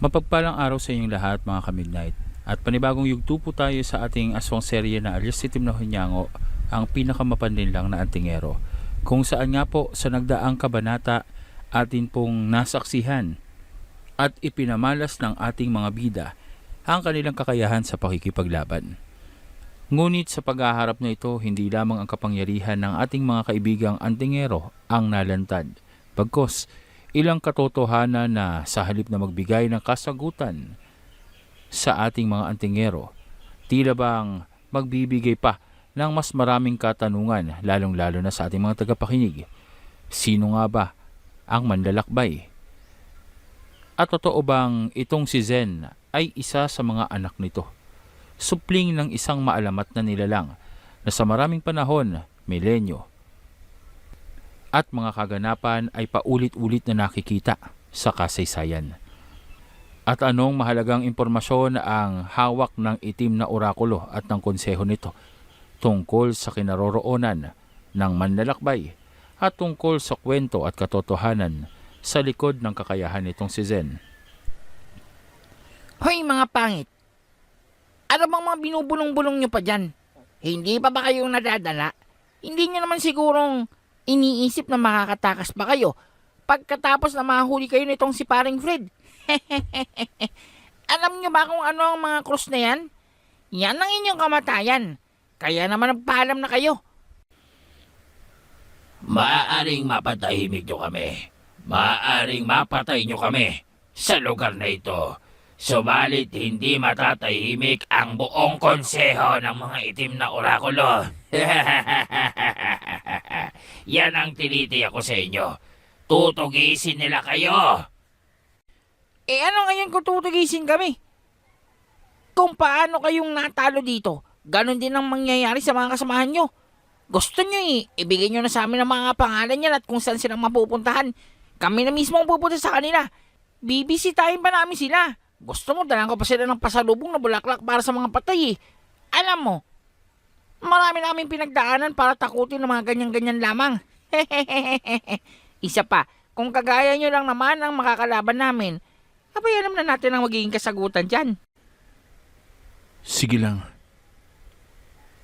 Mapagpalang araw sa inyong lahat mga ka-Midnight. At panibagong yugto po tayo sa ating aswang serye na Alias Itim na Hunyango, ang pinakamapanlinlang na antingero. Kung saan nga po sa nagdaang kabanata atin pong nasaksihan at ipinamalas ng ating mga bida ang kanilang kakayahan sa pakikipaglaban. Ngunit sa paghaharap na ito, hindi lamang ang kapangyarihan ng ating mga kaibigang antingero ang nalantad. Bagkus, ilang katotohanan na sa halip na magbigay ng kasagutan sa ating mga antingero, tila bang magbibigay pa ng mas maraming katanungan, lalong-lalo na sa ating mga tagapakinig. Sino nga ba ang manlalakbay? At totoo bang itong si Zen ay isa sa mga anak nito? Supling ng isang maalamat na nilalang na sa maraming panahon, milenyo, at mga kaganapan ay paulit-ulit na nakikita sa kasaysayan. At anong mahalagang impormasyon ang hawak ng itim na orakulo at ng konseho nito tungkol sa kinaroroonan ng manlalakbay at tungkol sa kwento at katotohanan sa likod ng kakayahan nitong si Zen? Hoy mga pangit! Ano bang mga binubulong-bulong nyo pa dyan? Hindi pa ba kayong nadadala? Hindi nyo naman sigurong iniisip na makakatakas pa kayo pagkatapos na mahuli kayo nitong si paring Fred. Alam nyo ba kung ano ang mga krus na yan? Yan ang inyong kamatayan. Kaya naman nagpaalam na kayo. Maaaring mapatahimik nyo kami. Maaaring mapatay nyo kami sa lugar na ito. Subalit hindi matatahimik ang buong konseho ng mga itim na orakulo. Yan ang tinitiyak ko sa inyo. Tutugisin nila kayo. Ano ngayon kung tutugisin kami? Kung paano kayong natalo dito, ganon din ang mangyayari sa mga kasamahan nyo. Gusto nyo ibigay nyo na sa amin ang mga pangalan yan at kung saan silang mapupuntahan. Kami na mismo ang pupunta sa kanila. Bibisitahin pa namin sila. Gusto mo, dalang ko pa sila ng pasalubong na bulaklak para sa mga patay. Alam mo, marami namin pinagdaanan para takutin ng mga ganyan-ganyan lamang. Isa pa, kung kagaya nyo lang naman ang makakalaban namin, abay alam na natin ang magiging kasagutan dyan. Sige lang.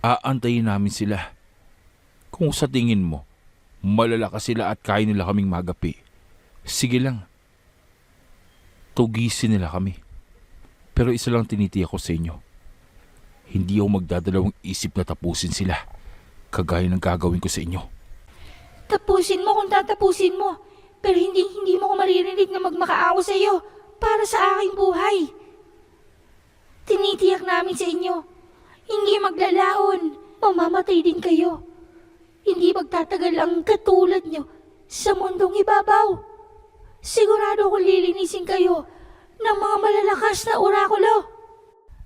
Aantayin namin sila. Kung sa tingin mo, malalakas sila at kaya nila kaming magapi, sige lang. Tugisin nila kami. Pero isa lang tinitiyak ko sa inyo. Hindi ako magdadalawang isip na tapusin sila, kagaya ng gagawin ko sa inyo. Tapusin mo kung tatapusin mo. Pero hindi mo ko maririnig na magmakaawa sa iyo para sa aking buhay. Tinitiyak namin sa inyo, hindi maglalaon. Mamamatay din kayo. Hindi magtatagal ang katulad nyo sa mundong ibabaw. Sigurado kong lilinisin kayo ng mga malalakas na orakulo.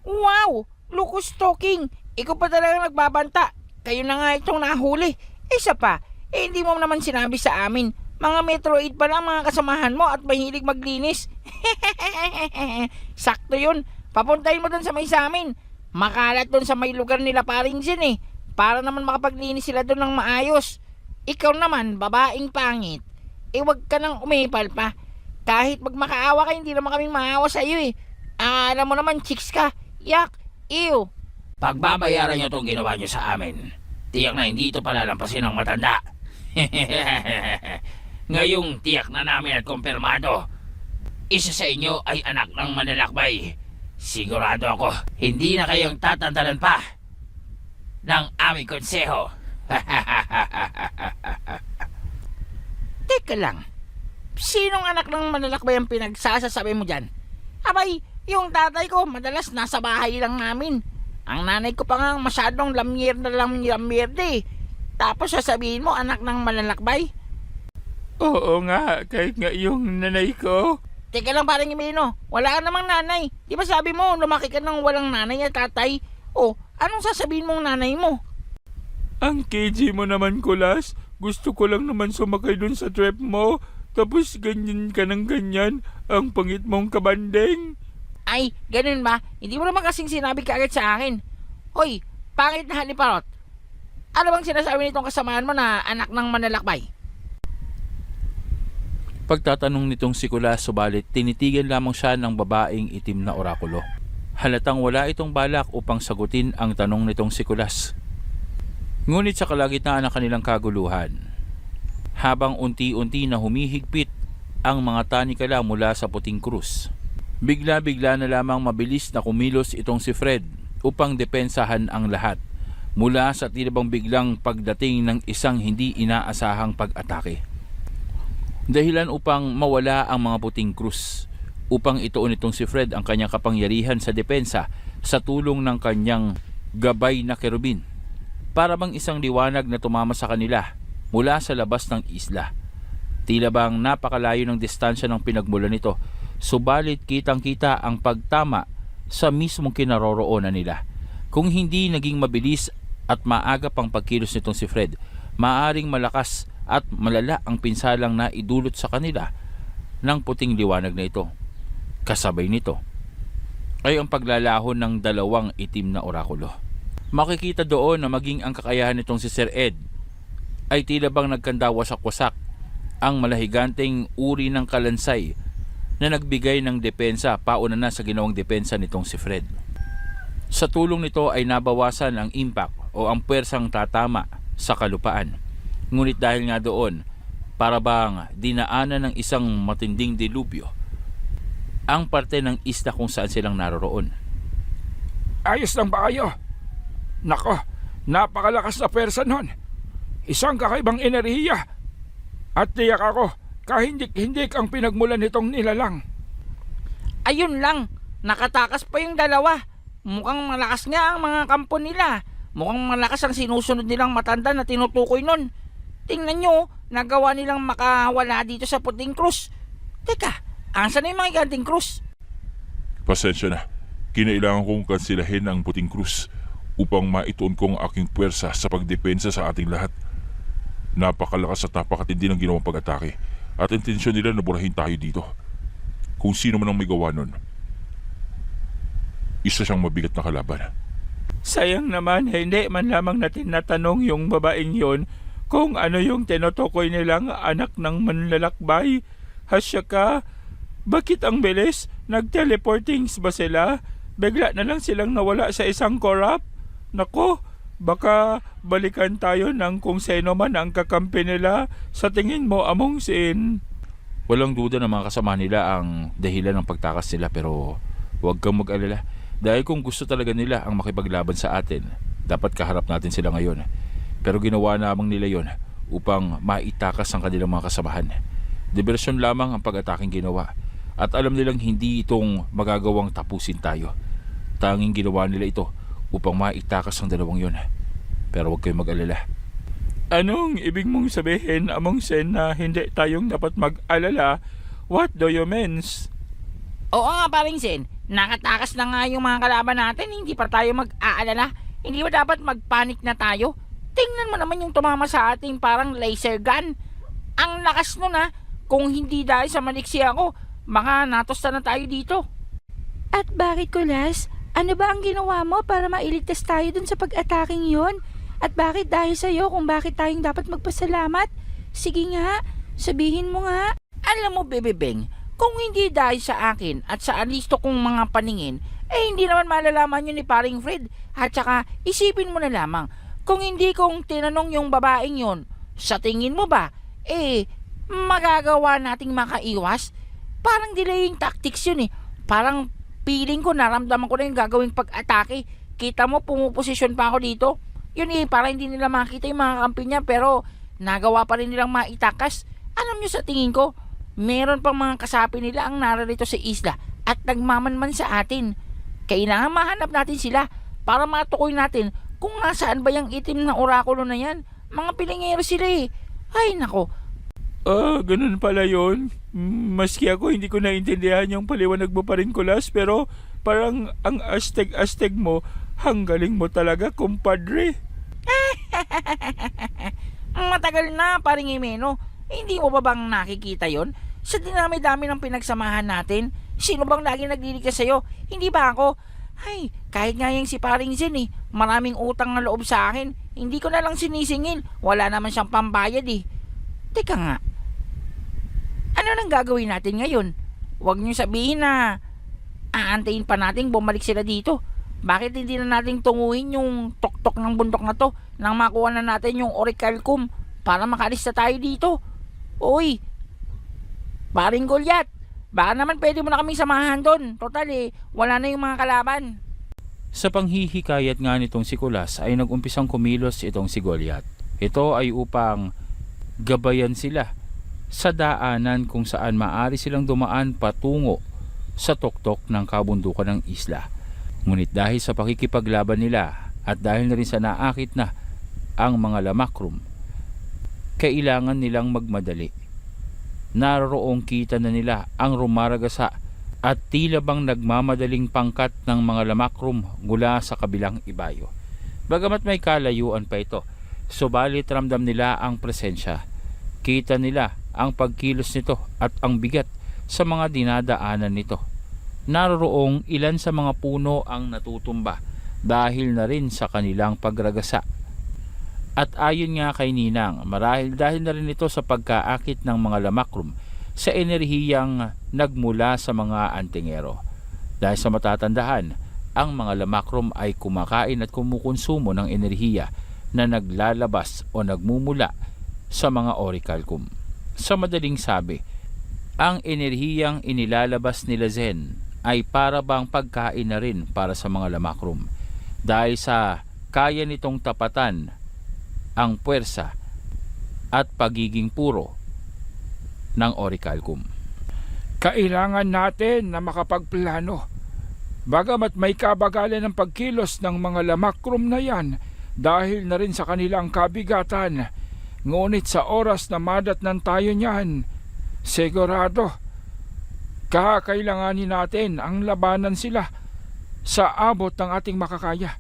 Wow! Lucas talking! Ikaw pa talaga nagbabanta. Kayo na nga itong nahuli. Isa pa, hindi mo naman sinabi sa amin. Mga Metroid pa lang mga kasamahan mo at mahilig maglinis. Sakto yun. Papuntahin mo dun sa may samin. Makalat dun sa may lugar nila paring Zen para naman makapaglinis sila dun ng maayos. Ikaw naman, babaeng pangit. Wag ka nang umipal pa. Kahit magmakaawa ka, hindi naman kaming maawa sa iyo Alam mo naman, chicks ka. Yak, ew. Pagbabayaran nyo itong ginawa nyo sa amin. Tiyak na hindi ito palalampasin ng matanda. Ngayong tiyak na namin at kumpirmado, isa sa inyo ay anak ng manlalakbay. Sigurado ako, hindi na kayong tatantalan pa ng aming konseho. Teka lang. Sinong anak ng manlalakbay ang pinagsasasabi mo dyan? Abay, yung tatay ko madalas nasa bahay lang namin. Ang nanay ko pa nga masyadong lamyer na lamyer Tapos sasabihin mo anak ng manlalakbay? Oo nga, kahit nga yung nanay ko. Teka lang parang Emilio, wala ka namang nanay. Di ba sabi mo lumaki ka ng walang nanay at tatay? O, anong sasabihin mong nanay mo? Ang KG mo naman, Kulas. Gusto ko lang naman sumakay dun sa trip mo. Tapos ganyan ka ng ganyan. Ang pangit mong kabandeng. Ay, ganun ba? Hindi mo naman kasing sinabi kaagad sa akin. Hoy, pangit na haliparot. Ano bang sinasabi nitong kasamaan mo na anak ng manlalakbay? Pagtatanong nitong si Kulas, subalit tinitigan lamang siya ng babaeng itim na orakulo. Halatang wala itong balak upang sagutin ang tanong nitong si Kulas. Ngunit sa kalagitnaan ng kanilang kaguluhan, habang unti-unti na humihigpit ang mga tanikala mula sa puting krus, bigla-bigla na lamang mabilis na kumilos itong si Fred upang depensahan ang lahat mula sa tila bang biglang pagdating ng isang hindi inaasahang pag-atake. Dahilan upang mawala ang mga puting krus, upang ituon itong si Fred ang kanyang kapangyarihan sa depensa sa tulong ng kanyang gabay na kerubin. Para bang isang liwanag na tumama sa kanila mula sa labas ng isla. Tila bang napakalayo ng distansya ng pinagmulan nito, subalit kitang-kita ang pagtama sa mismong kinaroroonan nila. Kung hindi naging mabilis at maaga pang pagkilos nitong si Fred, maaring malakas at malala ang pinsalang na idulot sa kanila ng puting liwanag na ito. Kasabay nito ay ang paglalahon ng dalawang itim na orakulo. Makikita doon na maging ang kakayahan nitong si Sir Ed ay tila bang nagkandawasak-wasak ang malahiganteng uri ng kalansay na nagbigay ng depensa pauna na sa ginawang depensa nitong si Fred. Sa tulong nito ay nabawasan ang impact o ang puwersang tatama sa kalupaan. Ngunit dahil nga doon, para bang dinaanan ng isang matinding dilubyo ang parte ng isla kung saan silang naroroon. Ayos lang ba kayo? Nako, napakalakas na persa nun. Isang kakaibang enerhiya. At tiyak ako, kahindik-hindik ang pinagmulan nitong nilalang. Ayun lang, nakatakas pa yung dalawa. Mukhang malakas nga ang mga kampo nila. Mukhang malakas ang sinusunod nilang matanda na tinutukoy nun. Tingnan nyo, nagawa nilang makawala dito sa puting krus. Teka, asan na yung mga ganting krus? Pasensya na. Kinailangan kong kansilahin ang puting krus upang maituon ko ang aking puwersa sa pagdepensa sa ating lahat. Napakalakas at napakatindi ng ginawang pag-atake at intensyon nila na burahin tayo dito. Kung sino man ang may gawa nun, isa siyang mabigat na kalaban. Sayang naman, hindi man lamang natin natanong yung babaeng yon kung ano yung tinutukoy nilang anak ng manlalakbay. Hasya ka, bakit ang bilis? Nag-teleportings ba sila? Bigla na lang silang nawala sa isang korap? Nako, baka balikan tayo ng kung sino man ang kakampi nila. Sa tingin mo, Among Sin? Walang duda na mga kasama nila ang dahilan ng pagtakas nila, pero huwag kang mag-alala. Dahil kung gusto talaga nila ang makipaglaban sa atin, dapat kaharap natin sila ngayon. Pero ginawa namang nila yon upang maitakas ang kanilang mga kasamahan. Diversyon lamang ang pag-ataking ginawa. At alam nilang hindi itong magagawang tapusin tayo. Tanging ginawa nila ito upang maitakas ang dalawang yon. Pero huwag kayong mag-alala. Anong ibig mong sabihin, Among Sin, na hindi tayong dapat mag-alala? What do you mean? Oo nga, paring Sen. Nakatakas na nga yung mga kalaban natin. Hindi pa tayo mag-aalala. Hindi ba dapat mag-panic na tayo? Tingnan mo naman yung tumama sa ating parang laser gun. Ang lakas nun ha. Kung hindi dahil sa maliksi ako, baka natosta na tayo dito. At bakit, Kulas? Ano ba ang ginawa mo para mailigtas tayo dun sa pag-ataking yon? At bakit dahil sa'yo kung bakit tayong dapat magpasalamat? Sige nga, sabihin mo nga. Alam mo, Bebe Beng, kung hindi dahil sa akin at sa alisto kong mga paningin, hindi naman malalaman yun ni paring Fred. At saka, isipin mo na lamang, kung hindi kong tinanong yung babaeng yon, sa tingin mo ba, magagawa nating makaiwas? Parang delaying tactics yun eh. Parang feeling ko, naramdaman ko na yung gagawing pag-atake. Kita mo, pumuposisyon pa ako dito. Yun para hindi nila makita yung mga kampi niya, pero nagawa pa rin nilang maitakas. Alam nyo, sa tingin ko, meron pang mga kasapi nila ang nararito sa isla at nagmamanman sa atin. Kailangan mahanap natin sila para matukoy natin kung nasaan ba yung itim na orakulo na yan. Mga pilingero sila eh. Ay nako. Ganun pala yun. Maski ako hindi ko naintindihan yung paliwanag mo pa rin, Kulas, pero parang ang astig-astig mo, hanggaling mo talaga, kumpadre. Matagal na, paring Imeno. Hindi mo ba bang nakikita yon? Sa dinami-dami ng pinagsamahan natin, sino bang lagi nagliligtas sa'yo? Hindi ba ako? Ay, kahit nga yung si paring Zen maraming utang na loob sa akin. Hindi ko na lang sinisingil. Wala naman siyang pambayad eh. Teka nga. Ano nang gagawin natin ngayon? Huwag niyo sabihin na aantayin pa natin bumalik sila dito. Bakit hindi na natin tunguhin yung tuktok ng bundok na to nang makuha na natin yung orichalcum para makalis na tayo dito? Uy, paring Goliath, baka naman pwede mo na kaming samahan doon. Total wala na yung mga kalaban. Sa panghihikayat nga nitong si Kulas ay nagumpisang kumilos itong si Goliath. Ito ay upang gabayan sila sa daanan kung saan maaari silang dumaan patungo sa tuktok ng kabundukan ng isla. Ngunit dahil sa pakikipaglaban nila at dahil na rin sa naakit na ang mga lamakrum, kailangan nilang magmadali. Naroong kita na nila ang rumaragasa at tila bang nagmamadaling pangkat ng mga lamakrum mula sa kabilang ibayo. Bagamat may kalayuan pa ito, subalit ramdam nila ang presensya. Kita nila ang pagkilos nito at ang bigat sa mga dinadaanan nito. Naroroong ilan sa mga puno ang natutumba dahil na rin sa kanilang pagragasa. At ayon nga kay Ninang, marahil dahil na rin ito sa pagkaakit ng mga lamakrum sa enerhiyang nagmula sa mga antingero. Dahil sa matatandaan, ang mga lamakrum ay kumakain at kumukonsumo ng enerhiya na naglalabas o nagmumula sa mga orichalcum. Sa madaling sabi, ang enerhiyang inilalabas nila Zen ay para bang pagkain na rin para sa mga lamakrum dahil sa kaya nitong tapatan ang puwersa at pagiging puro ng orichalcum. Kailangan natin na makapagplano. Bagamat may kabagalan ng pagkilos ng mga lamakrum na yan dahil na rin sa kanilang kabigatan, ngunit sa oras na madatnan tayo niyan, sigurado, kakailanganin natin ang labanan sila sa abot ng ating makakaya.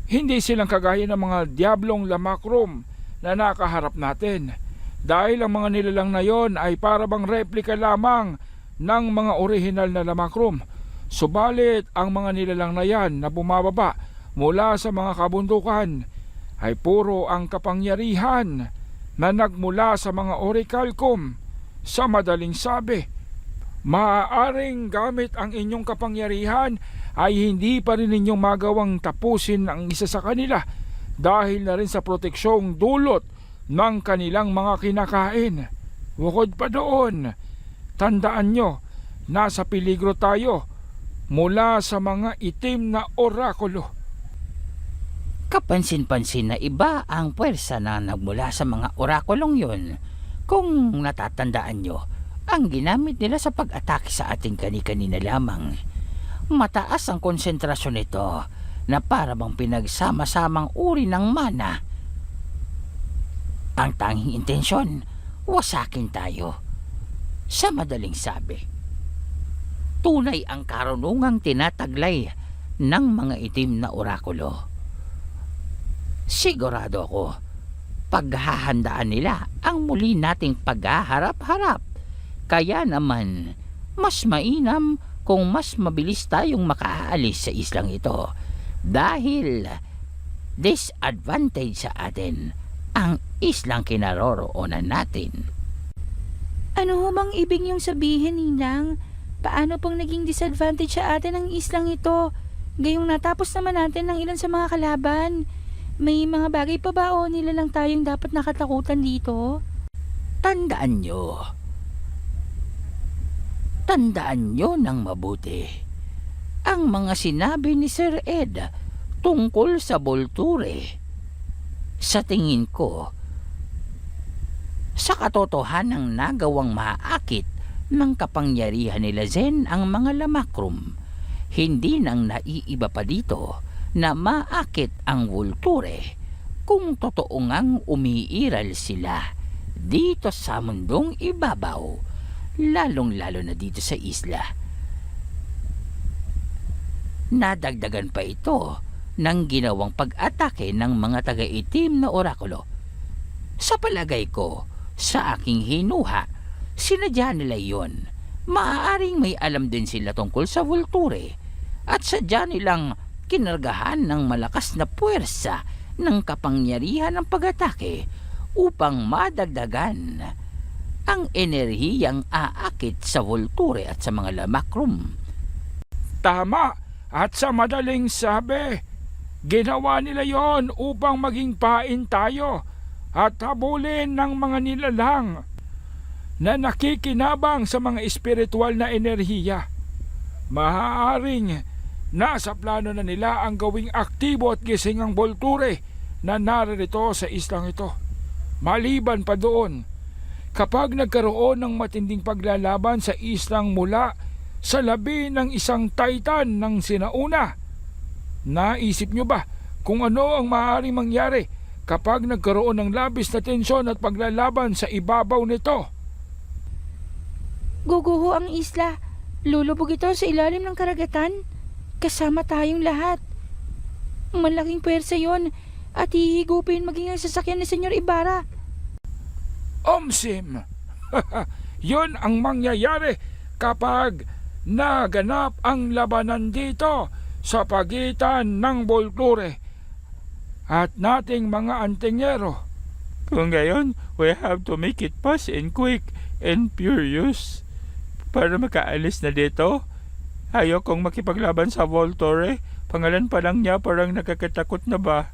Hindi silang kagaya ng mga diablong lamakrum na nakaharap natin dahil ang mga nilalang na yon ay para bang replika lamang ng mga orihinal na lamakrum. Subalit ang mga nilalang na yan na bumababa mula sa mga kabundukan ay puro ang kapangyarihan na nagmula sa mga orichalcum. Sa madaling sabi, maaaring gamit ang inyong kapangyarihan ay hindi pa rin ninyong magawang tapusin ang isa sa kanila dahil na rin sa proteksyong dulot ng kanilang mga kinakain. Bukod pa doon, tandaan nyo, nasa peligro tayo mula sa mga itim na orakulo. Kapansin-pansin na iba ang puwersa na nagmula sa mga orakulong yon. Kung natatandaan nyo, ang ginamit nila sa pag-atake sa ating kani-kanina lamang. Mataas ang konsentrasyon nito na para bang pinagsama-samang uri ng mana. Ang tanging intensyon, wasakin tayo. Sa madaling sabi, tunay ang karunungang tinataglay ng mga itim na orakulo. Sigurado ako, paghahandaan nila ang muli nating paghaharap-harap. Kaya naman, mas mainam kung mas mabilis tayong makaalis sa islang ito dahil disadvantage sa atin ang islang kinaroroonan natin. Ano ho bang ibig niyong sabihin, Ninang? Paano pong naging disadvantage sa atin ang islang ito? Gayong natapos naman natin ng ilan sa mga kalaban. May mga bagay pa ba o nila lang tayong dapat nakatakutan dito? Tandaan nyo ng mabuti ang mga sinabi ni Sir Ed tungkol sa Volture. Sa tingin ko, sa katotohanang nagawang maakit ng kapangyarihan nila Zen ang mga lamakrum, hindi nang naiiba pa dito na maakit ang Volture kung totoo ngang umiiral sila dito sa mundong ibabaw, lalong-lalo na dito sa isla. Nadagdagan pa ito ng ginawang pag-atake ng mga taga-itim na orakulo. Sa palagay ko, sa aking hinuha, sinadya nila yon. Maaaring may alam din sila tungkol sa Volture at sadya nilang kinargahan ng malakas na puwersa ng kapangyarihan ng pag-atake upang madagdagan ang enerhiyang aakit sa Volture at sa mga Lamakrum. Tama, at sa madaling sabi, ginawa nila yon upang maging pain tayo at habulin ng mga nilalang na nakikinabang sa mga espiritual na enerhiya. Maaaring nasa plano na nila ang gawing aktibo at gising ang Volture na naririto sa islang ito. Maliban pa doon, kapag nagkaroon ng matinding paglalaban sa islang mula sa labi ng isang titan ng sinauna, naisip nyo ba kung ano ang maaaring mangyari kapag nagkaroon ng labis na tensyon at paglalaban sa ibabaw nito? Guguho ang isla. Lulubog ito sa ilalim ng karagatan. Kasama tayong lahat. Malaking pwersa yon at hihigupin maging ang sasakyan ni Senyor Ibarra. Omsim! Yon ang mangyayari kapag naganap ang labanan dito sa pagitan ng Volture at nating mga antingero. Kung gayon, we have to make it fast and quick and furious para makaalis na dito. Ayaw kong makipaglaban sa Volture. Pangalan pa lang niya parang nakakatakot na ba?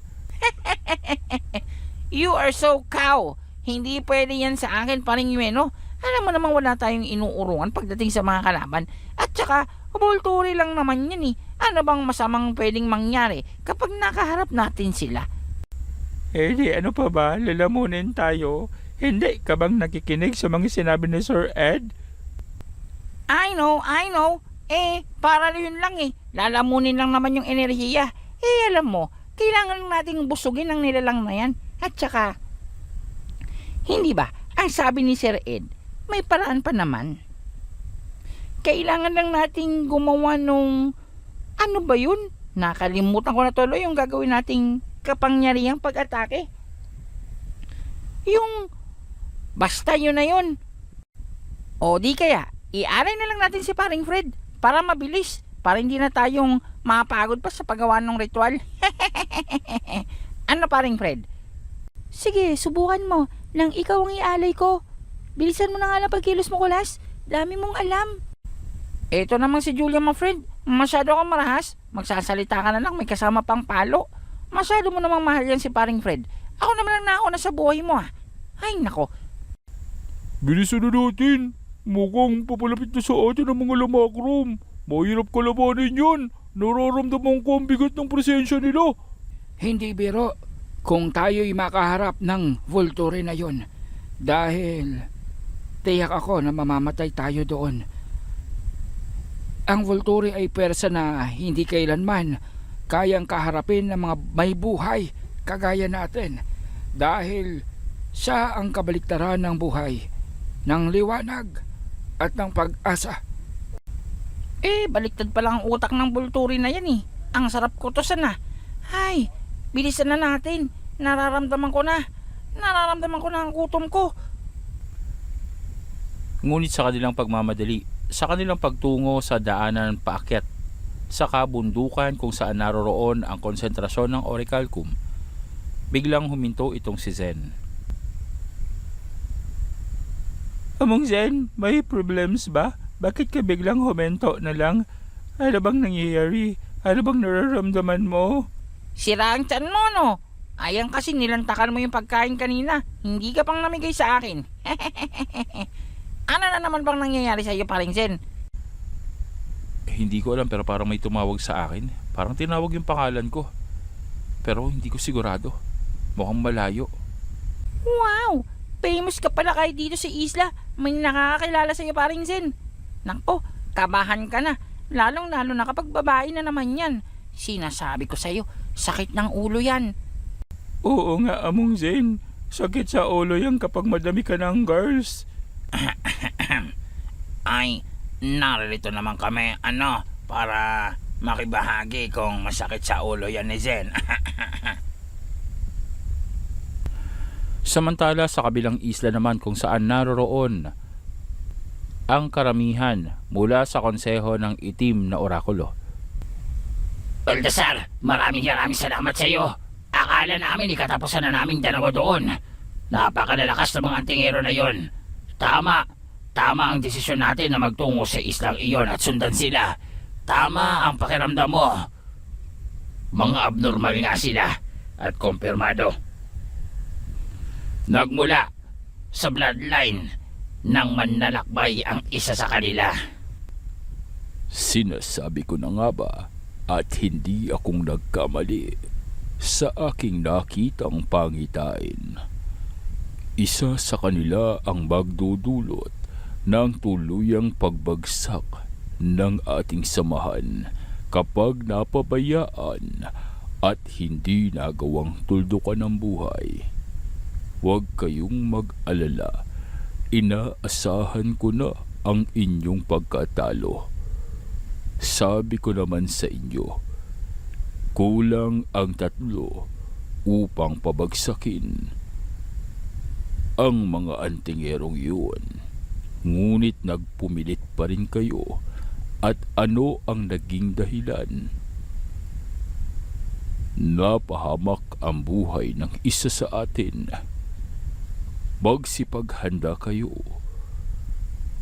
You are so cow. Hindi pwede yan sa akin, paring Yueno. Alam mo namang wala tayong inuurungan pagdating sa mga kalaban. At saka, Volture lang naman yan eh. Ano bang masamang pwedeng mangyari kapag nakaharap natin sila? Eh di ano pa ba? Lalamunin tayo. Hindi ka bang nakikinig sa mga sinabi ni Sir Ed? I know. Para yun lang eh. Lalamunin lang naman yung enerhiya. Alam mo, kailangan nating busugin ang nilalang na yan. At saka, hindi ba, ang sabi ni Sir Ed, may paraan pa naman. Kailangan lang nating gumawa nung, ano ba yun? Nakalimutan ko na tuloy yung gagawin nating kapangyarihang pag-atake. Basta yun na yun. O di kaya, iaray na lang natin si paring Fred para mabilis, para hindi na tayong mapagod pa sa paggawa ng ritual. Ano paring Fred? Sige, subukan mo. Nang ikaw ang ialay ko. Bilisan mo na nga lang pagkilos mo, Kulas. Dami mong alam. Eto naman si Julia, my friend. Masyado kang marahas. Magsasalita ka na lang, may kasama pang palo. Masyado mo namang mahal yan si paring Fred. Ako naman ang nauna sa buhay mo Ay nako. Bilisan na natin. Mukhang papalapit na sa atin ang mga Lamakrum. Mahirap kalabanin yan. Nararamdaman ko ang bigat ng presensya nila. Hindi biro kung tayo'y makaharap ng Volture na yon. Dahil tiyak ako na mamamatay tayo doon. Ang Volture ay pwersa na hindi kailanman kayang kaharapin ng mga may buhay kagaya natin. Dahil siya ang kabaliktaran ng buhay, ng liwanag at ng pag-asa. Baliktad pa lang ang utak ng Volture na yan Ang sarap ko to sana. Ay, bilisan na natin. Nararamdaman ko na ang gutom ko. Ngunit sa kanilang pagmamadali, sa kanilang pagtungo sa daanan paakyat sa kabundukan kung saan naroroon ang konsentrasyon ng Orichalcum, biglang huminto itong si Zen. Among Zen, may problems ba? Bakit ka biglang humento na lang? Ano bang nangyayari? Ano bang nararamdaman mo? Sira ang tiyan mo, no? Ayan kasi nilantakan mo yung pagkain kanina. Hindi ka pang namigay sa akin. Ano na naman bang nangyayari sa iyo, paring Zen? Hindi ko alam pero parang may tumawag sa akin. Parang tinawag yung pangalan ko. Pero hindi ko sigurado. Mukhang malayo. Wow! Famous ka pala kahit dito sa isla. May nakakakilala sa iyo, paring Zen. Nako, kabahan ka na. Lalong-lalo na kapag babae na naman yan. Sinasabi ko sa iyo, sakit ng ulo yan. Oo nga, Among Zen. Sakit sa ulo yan kapag madami ka ng girls. Ay, naririto naman kami, para makibahagi kung masakit sa ulo yan ni Zen. Samantala sa kabilang isla naman kung saan naroroon ang karamihan mula sa konseho ng itim na orakulo. Baltasar, maraming salamat sa iyo. Akala namin ikatapusan na naming dalawa doon. Napakalalakas ng mga antingero na yon. Tama. Tama ang desisyon natin na magtungo sa islang iyon at sundan sila. Tama ang pakiramdam mo. Mga abnormal nga sila at kumpirmado. Nagmula sa bloodline ng manlalakbay ang isa sa kanila. Sinasabi ko na nga ba at hindi akong nagkamali sa aking nakitang pangitain. Isa sa kanila ang magdudulot ng tuluyang pagbagsak ng ating samahan kapag napabayaan at hindi nagawang tuldukan ng buhay. Huwag kayong mag-alala. Inaasahan ko na ang inyong pagkatalo. Sabi ko naman sa inyo, kulang ang 3 upang pabagsakin ang mga antingerong yun. Ngunit nagpumilit pa rin kayo. At ano ang naging dahilan? Napahamak ang buhay ng isa sa atin. Magsipaghanda kayo.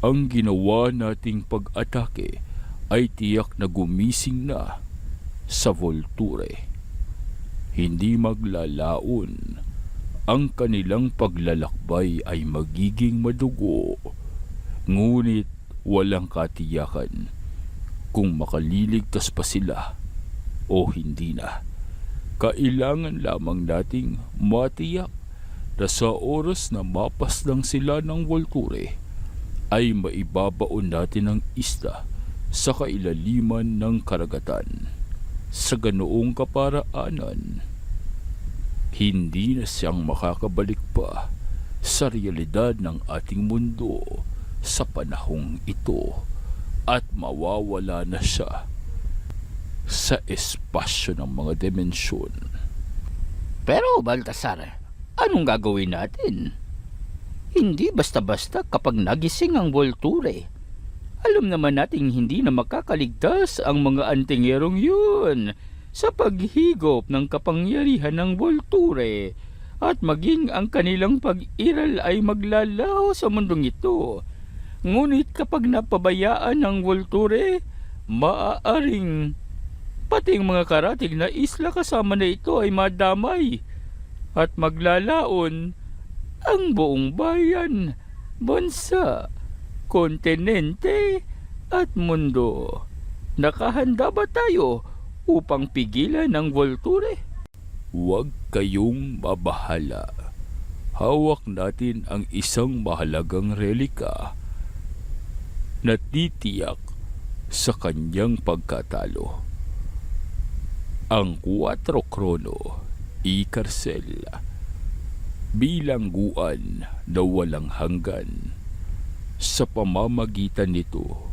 Ang ginawa nating pag-atake ay tiyak na gumising na sa Volture. Hindi maglalaon. Ang kanilang paglalakbay ay magiging madugo. Ngunit walang katiyakan kung makaliligtas pa sila o hindi na. Kailangan lamang nating matiyak na sa oras na mapaslang sila ng Volture ay maibabaon natin ang isla sa kailaliman ng karagatan. Sa ganoong kaparaanan, hindi na siyang makakabalik pa sa realidad ng ating mundo sa panahong ito at mawawala na siya sa espasyo ng mga dimensyon. Pero Baltasar, anong gagawin natin? Hindi basta-basta kapag nagising ang Volture. Alam naman nating hindi na makakaligtas ang mga antingerong yun sa paghigop ng kapangyarihan ng Volture at maging ang kanilang pag-iral ay maglalaho sa mundong ito. Ngunit kapag napabayaan ng Volture, maaaring pating mga karatig na isla kasama na ito ay madamay at maglalaon ang buong bayan, bansa, kontinente at mundo. Nakahanda ba tayo upang pigilan ng Volture? Huwag kayong mabahala. Hawak natin ang isang mahalagang relika na titiyak sa kanyang pagkatalo. Ang 4 Krono Ikarcel, bilangguan na walang hanggan. Sa pamamagitan nito,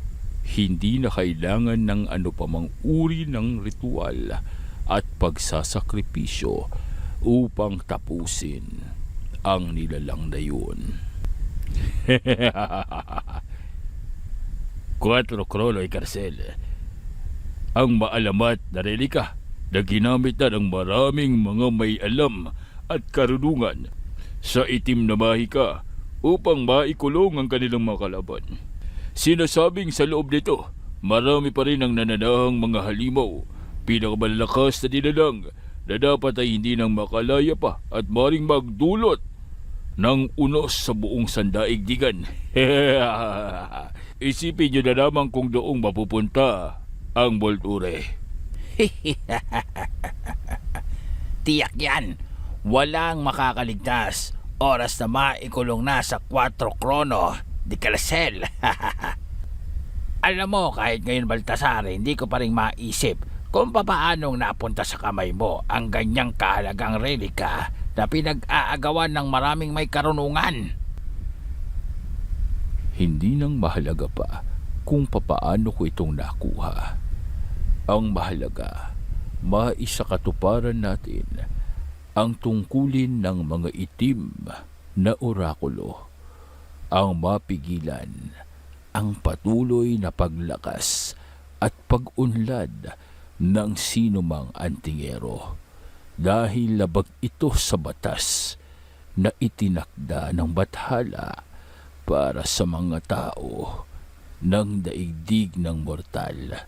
hindi na kailangan ng ano pamang uri ng ritual at pagsasakripisyo upang tapusin ang nilalang na yun. 4 Krono Ikarcel, ang maalamat na relika na ginamit na ng maraming mga may alam at karunungan sa itim na mahika upang maikulong ang kanilang mga kalaban. Sinasabing sa loob nito, marami pa rin ang nananahang mga halimaw, pinakamalakas na nilalang na dapat ay hindi nang makalaya pa at maring magdulot ng unos sa buong sandaigdigan. Isipin nyo na lamang kung doong mapupunta ang Volture. Tiyak yan. Walang makakaligtas. Oras na maikulong na sa 4 Krono Ikarcel. Alam mo, kahit ngayon Baltasar, hindi ko pa rin maisip kung papaanong napunta sa kamay mo ang ganyang kahalagang relika na pinag-aagawan ng maraming may karunungan. Hindi nang mahalaga pa kung papaano ko itong nakuha. Ang mahalaga, maisakatuparan natin ang tungkulin ng mga itim na orakulo, ang mapigilan ang patuloy na paglakas at pag-unlad ng sinumang antingero dahil labag ito sa batas na itinakda ng bathala para sa mga tao ng daigdig ng mortal.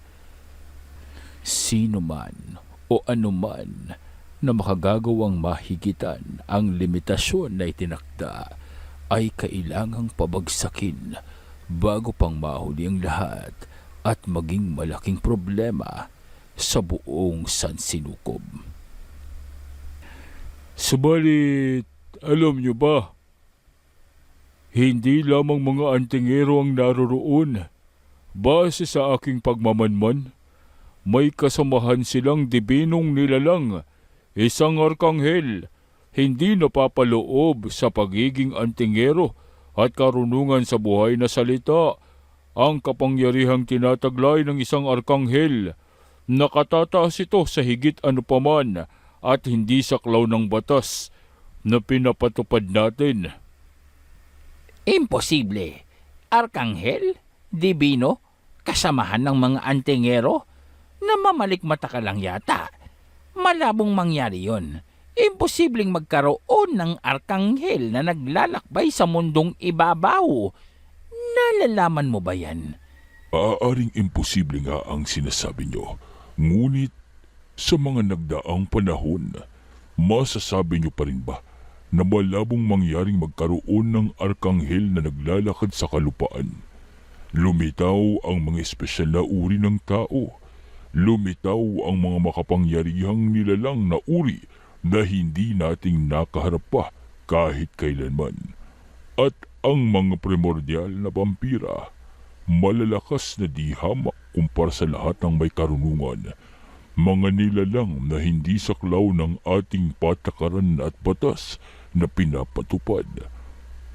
Sino man o anuman na makagagawang mahigitan ang limitasyon na itinakda ay kailangang pabagsakin bago pang mahuli ang lahat at maging malaking problema sa buong sansinukob. Subalit, alam nyo ba, hindi lamang mga antingero ang naroroon. Base sa aking pagmamanman, may kasamahan silang dibinong nilalang, isang arkanghel, hindi napapaloob sa pagiging antingero at karunungan sa buhay na salita. Ang kapangyarihang tinataglay ng isang arkanghel, nakatataas ito sa higit anupaman at hindi saklaw ng batas na pinapatupad natin. Imposible. Arkanghel? Dibino? Kasamahan ng mga antingero? Na mamalikmata ka lang yata. Malabong mangyari yon. Imposibleng magkaroon ng arkanghel na naglalakbay sa mundong ibabaw. Nalalaman mo ba yan? Aaaring imposible nga ang sinasabi nyo. Ngunit sa mga nagdaang panahon, masasabi nyo pa rin ba na malabong mangyaring magkaroon ng arkanghel na naglalakad sa kalupaan? Lumitaw ang mga espesyal na uri ng tao. Lumitaw ang mga makapangyarihang nilalang na uri na hindi nating nakaharap pa kahit kailanman. At ang mga primordial na vampira, malalakas na di hamak kumpara sa lahat ng may karunungan. Mga nilalang na hindi saklaw ng ating patakaran at batas na pinapatupad.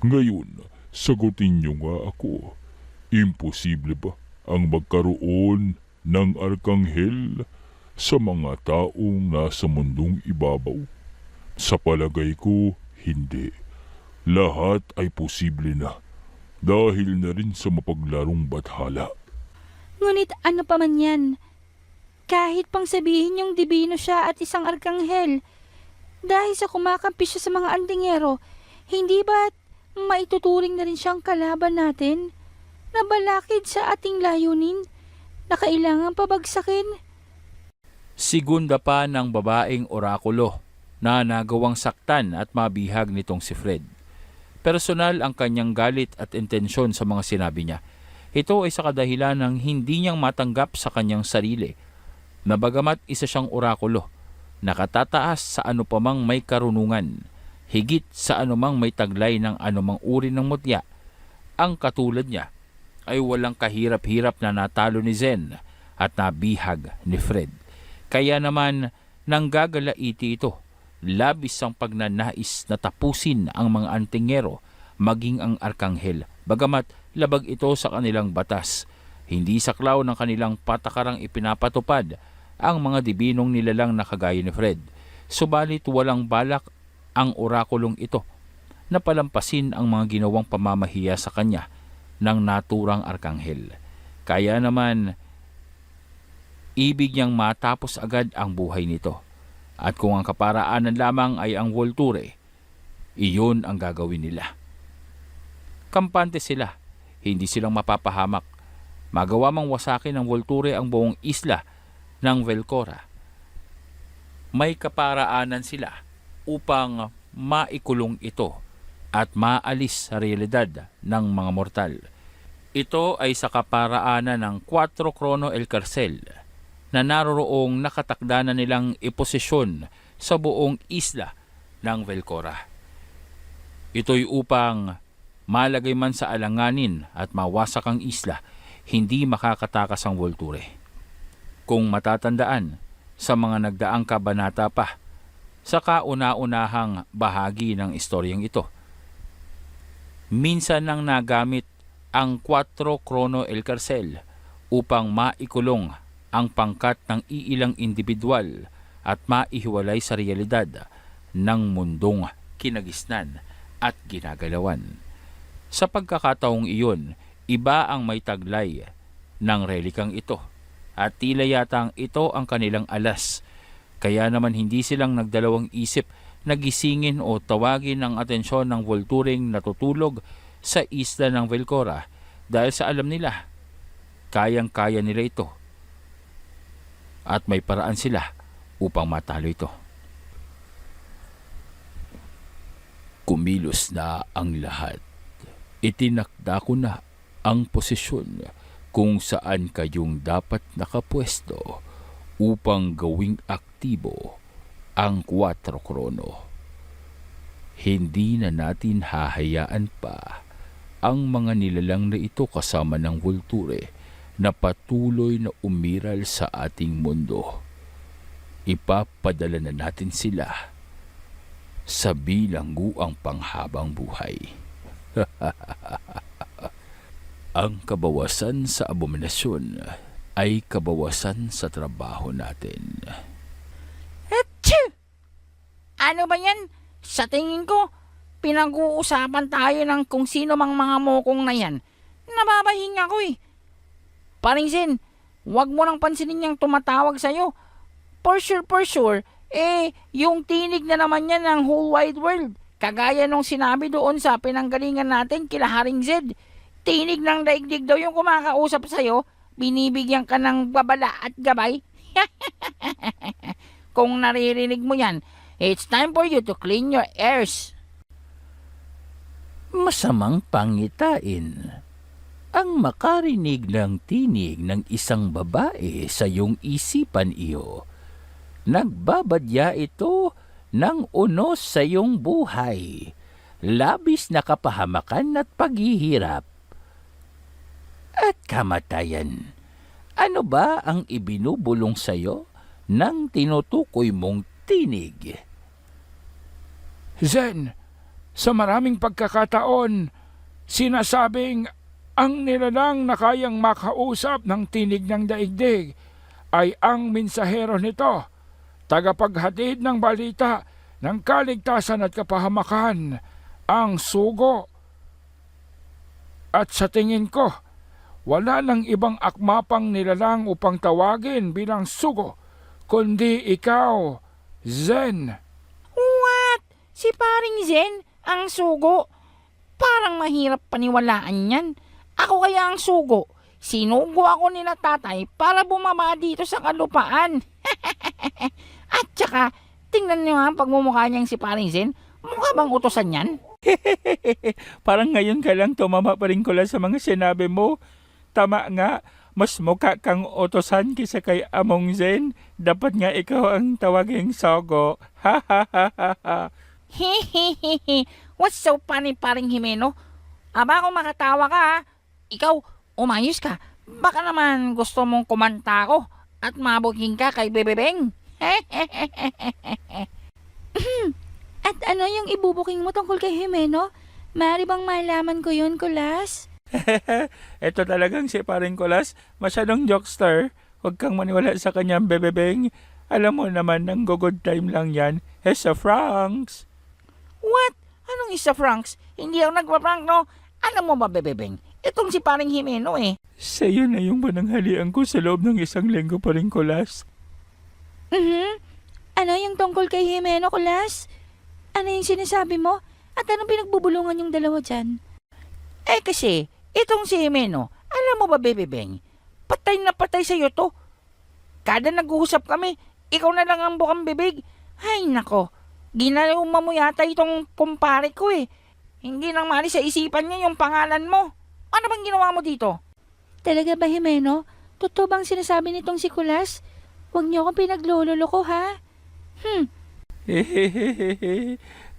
Ngayon, sagutin niyo nga ako. Imposible ba ang magkaroon ng arkanghel sa mga taong nasa mundong ibabaw? Sa palagay ko, hindi. Lahat ay posible na dahil na rin sa mapaglarong bathala. Ngunit ano pa man yan, kahit pang sabihin yung dibino siya at isang arkanghel, dahil sa kumakampi siya sa mga antingero, hindi ba maituturing na rin siyang kalaban natin? Nabalakid sa ating layunin na kailangan pabagsakin? Sigunda pa ng babaeng orakulo na nagawang saktan at mabihag nitong si Fred. Personal ang kanyang galit at intensyon sa mga sinabi niya. Ito ay sa kadahilan ng hindi niyang matanggap sa kanyang sarili na bagamat isa siyang orakulo, nakatataas sa anupamang may karunungan, higit sa anumang may taglay ng anumang uri ng mutya, ang katulad niya ay walang kahirap-hirap na natalo ni Zen at nabihag ni Fred. Kaya naman nanggagalaiti ito, labis ang pagnanais na tapusin ang mga antingero maging ang arkanghel, bagamat labag ito sa kanilang batas. Hindi saklaw ng kanilang patakarang ipinapatupad ang mga dibinong nilalang na kagaya ni Fred. Subalit walang balak ang orakulong ito na palampasin ang mga ginawang pamamahiya sa kanya ng naturang arkanghel. Kaya naman, ibig niyang matapos agad ang buhay nito. At kung ang kaparaanan lamang ay ang Volture, iyon ang gagawin nila. Kampante sila, hindi silang mapapahamak. Magawa mang wasakin ng Volture ang buong isla ng Velcora. May kaparaanan sila upang maikulong ito at maalis sa realidad ng mga mortal. Ito ay sa kaparaanan ng 4 Chrono El Carcel na naroroong nakatakda na nilang iposisyon sa buong isla ng Velcora. Ito'y upang malagay man sa alanganin at mawasak ang isla, hindi makakatakas ang Volture. Kung matatandaan sa mga nagdaang kabanata pa, sa kauna-unahang bahagi ng istoryang ito, minsan nang nagamit ang 4 Chrono El Carcel upang maikulong ang pangkat ng iilang individual at maihiwalay sa realidad ng mundong kinagisnan at ginagalawan. Sa pagkakataong iyon, iba ang may taglay ng relikang ito at tila yatang ito ang kanilang alas. Kaya naman hindi silang nagdalawang isip na gisingin o tawagin ang atensyon ng Volturing natutulog sa isla ng Velcora dahil sa alam nila kayang-kaya nila ito at may paraan sila upang matalo ito. Kumilos na ang lahat. Itinakda ko na ang posisyon kung saan kayong dapat nakapwesto upang gawing aktibo ang 4 krono. Hindi na natin hahayaan pa ang mga nilalang na ito kasama ng Volture na patuloy na umiral sa ating mundo. Ipapadala na natin sila sa bilangguang panghabang buhay. Ang kabawasan sa abominasyon ay kabawasan sa trabaho natin. Achoo! Ano ba yan? Sa tingin ko, pinag-uusapan tayo ng kung sino mang mga mokong na yan. Nababahing ako eh. Paring Zen, wag mo nang pansinin niyang tumatawag sa'yo. For sure, yung tinig na naman yan ng whole wide world. Kagaya nung sinabi doon sa pinanggalingan natin kila Haring Zed. Tinig ng daigdig daw yung kumakausap sa'yo, binibigyan ka ng babala at gabay. Kung naririnig mo yan, it's time for you to clean your ears. Masamang pangitain ang makarinig ng tinig ng isang babae sa iyong isipan iyo. Nagbabadya ito ng unos sa iyong buhay, labis na kapahamakan at paghihirap. At kamatayan, ano ba ang ibinubulong sa iyo ng tinutukoy mong tinig? Zen, sa maraming pagkakataon, sinasabing ang nilalang na kayang makausap ng tinig ng daigdig ay ang mensahero nito, tagapaghatid ng balita ng kaligtasan at kapahamakan, ang sugo. At sa tingin ko, wala nang ibang akma pang nilalang upang tawagin bilang sugo, kundi ikaw, Zen. What? Si paring Zen, ang sugo? Parang mahirap paniwalaan yan. Ako kaya ang sugo. Sinugo ako nila tatay para bumaba dito sa kalupaan. At saka, tingnan niyo nga ang pagmumukha niyang si paring Zen. Mukha bang utosan yan? Parang ngayon ka lang tumama pa rin ko lang sa mga sinabi mo. Tama nga, mas mukha kang utosan kisa kay Among Zen. Dapat nga ikaw ang tawaging Sogo. Ha ha ha ha ha. Hehehehe. What's so funny, paring Jimeno? Aba kung makatawa ka ha. Ikaw, umayos ka. Baka naman gusto mong kumanta ko at mabuking ka kay Bebebeng. At ano yung ibubuking mo tungkol kay Jimeno? Maaari bang malaman ko yun, Kulas? Ito talagang si paring Kulas. Masyadong jokester. Huwag kang maniwala sa kanyang Bebebeng. Alam mo naman, nang good time lang yan. Hesa Franks. What? Anong isa Franks? Hindi ako nagpa-prank, no? Alam mo ba, Bebebeng? Itong si paring Jimeno eh. Sa'yo na yung pananghalian ko sa loob ng 1 linggo paring Kulas. Ano yung tungkol kay Jimeno, Kulas? Ano yung sinasabi mo? At anong pinagbubulungan yung dalawa dyan? Eh kasi, itong si Jimeno, alam mo ba, Bebebeng? Patay na patay sa'yo to. Kada nag-uusap kami, ikaw na lang ang bukang bibig. Ay nako, ginaluma mo yata itong kumpare ko eh. Hindi nang mali sa isipan niya yung pangalan mo. Ano bang ginawa mo dito? Talaga ba, Jimeno? Totoo bang sinasabi nitong si Kulas? Huwag niyo akong pinaglololoko, ha?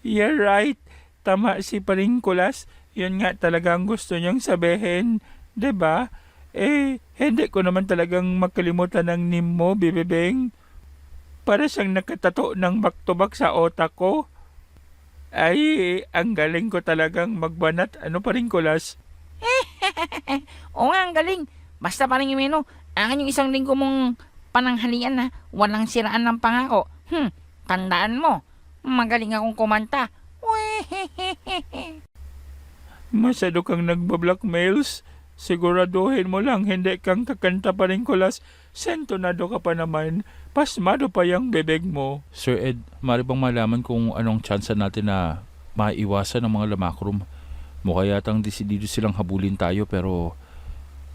You're right. Tama si paring Kulas. Yun nga talagang gusto niyang sabihin. 'Di ba? Hindi ko naman talagang makalimutan ng name mo, Bebebeng. Para siyang nakatato ng back-to-back sa otak ko. Ay, ang galing ko talagang magbanat. Ano pa rin, Kulas? Oo nga, ang galing. Basta paring Jimeno, akin yung 1 linggo mong pananghalian na walang siraan ng pangako. Tandaan mo, magaling akong kumanta. Masyado kang nagba-blackmails. Siguraduhin mo lang hindi kang kakanta pa rin, Kulas. Sentonado ka pa naman. Pasmado pa yung bebeg mo. Sir Ed, maaari bang malaman kung anong chance natin na maiwasan ng mga lamakrom Mukha yatang desidido silang habulin tayo pero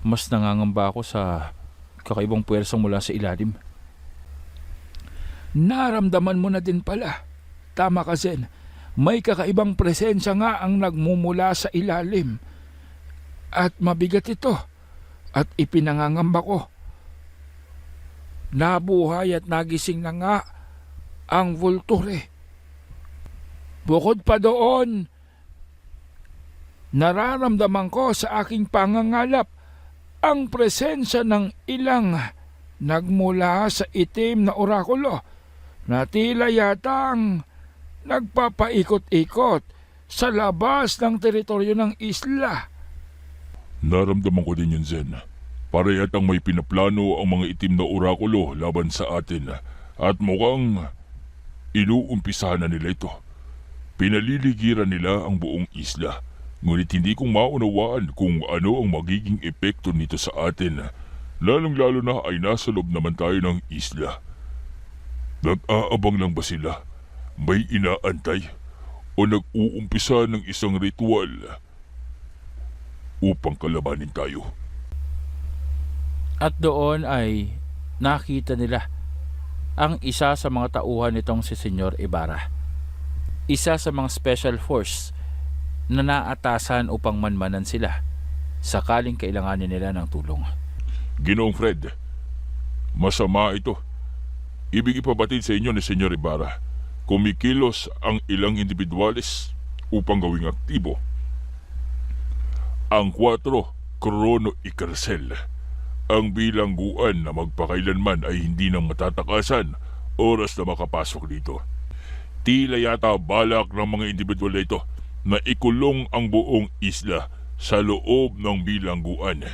mas nangangamba ako sa kakaibang puwersang mula sa ilalim. Naramdaman mo na din pala. Tama ka, Zen. May kakaibang presensya nga ang nagmumula sa ilalim. At mabigat ito. At ipinangangamba ko. Nabuhay at nagising na nga ang Volture. Bukod pa doon, nararamdaman ko sa aking pangangalap ang presensya ng ilang nagmula sa itim na orakulo na tila yatang nagpapaikot-ikot sa labas ng teritoryo ng isla. Naramdaman ko din yun, Zen. Para yatang may pinaplano ang mga itim na orakulo laban sa atin at mukhang inuumpisahan na nila ito. Pinaliligiran nila ang buong isla. Ngunit hindi ko maunawaan kung ano ang magiging epekto nito sa atin. Lalong-lalo na ay nasa loob naman tayo ng isla. Nag-aabang lang ba sila? May inaantay? O nag-uumpisa ng isang ritual upang kalabanin tayo? At doon ay nakita nila ang isa sa mga tauhan nitong si Senyor Ibarra. Isa sa mga special force na naatasan upang manmanan sila sakaling kailanganin nila ng tulong. Ginoong Fred, masama ito. Ibig ipabatid sa inyo ni Senyor Ibarra, kumikilos ang ilang individualis upang gawing aktibo ang 4 Chrono Icarcel, ang bilangguan na magpakailanman ay hindi nang matatakasan oras na makapasok dito. Tila yata balak ng mga individual na ito na ikulong ang buong isla sa loob ng bilangguan.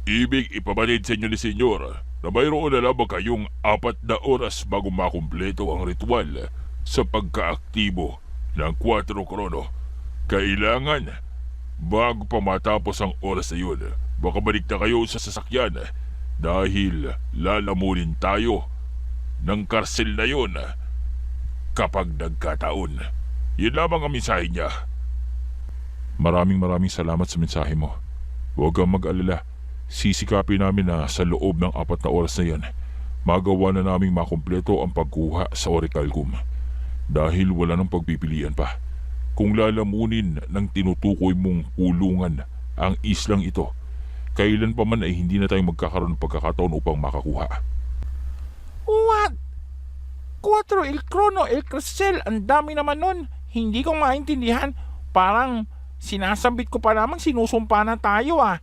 Ibig ipabatid sa inyo ni Senyor na mayroon na lamang kayong 4 na oras bago makumpleto ang ritual sa pagkaaktibo ng 4 Chrono. Kailangan bago pa matapos ang oras na yun, baka balik na kayo sa sasakyan dahil lalamunin tayo ng karsel na yun kapag nagkataon. Yun lamang ang mensahe niya. Maraming salamat sa mensahe mo. Huwag kang mag-alala. Sisikapin namin na sa loob ng 4 na oras na yan, magawa na naming makumpleto ang pagkuha sa Orichalcum. Dahil wala nang pagpipilian pa. Kung lalamunin ng tinutukoy mong pulungan ang islang ito, kailan pa man ay hindi na tayo magkakaroon ng pagkakataon upang makakuha. What? 4 El Chrono, El Crisel, ang dami naman nun. Hindi ko maintindihan. Parang sinasambit ko pa lamang sinusumpa na tayo ah.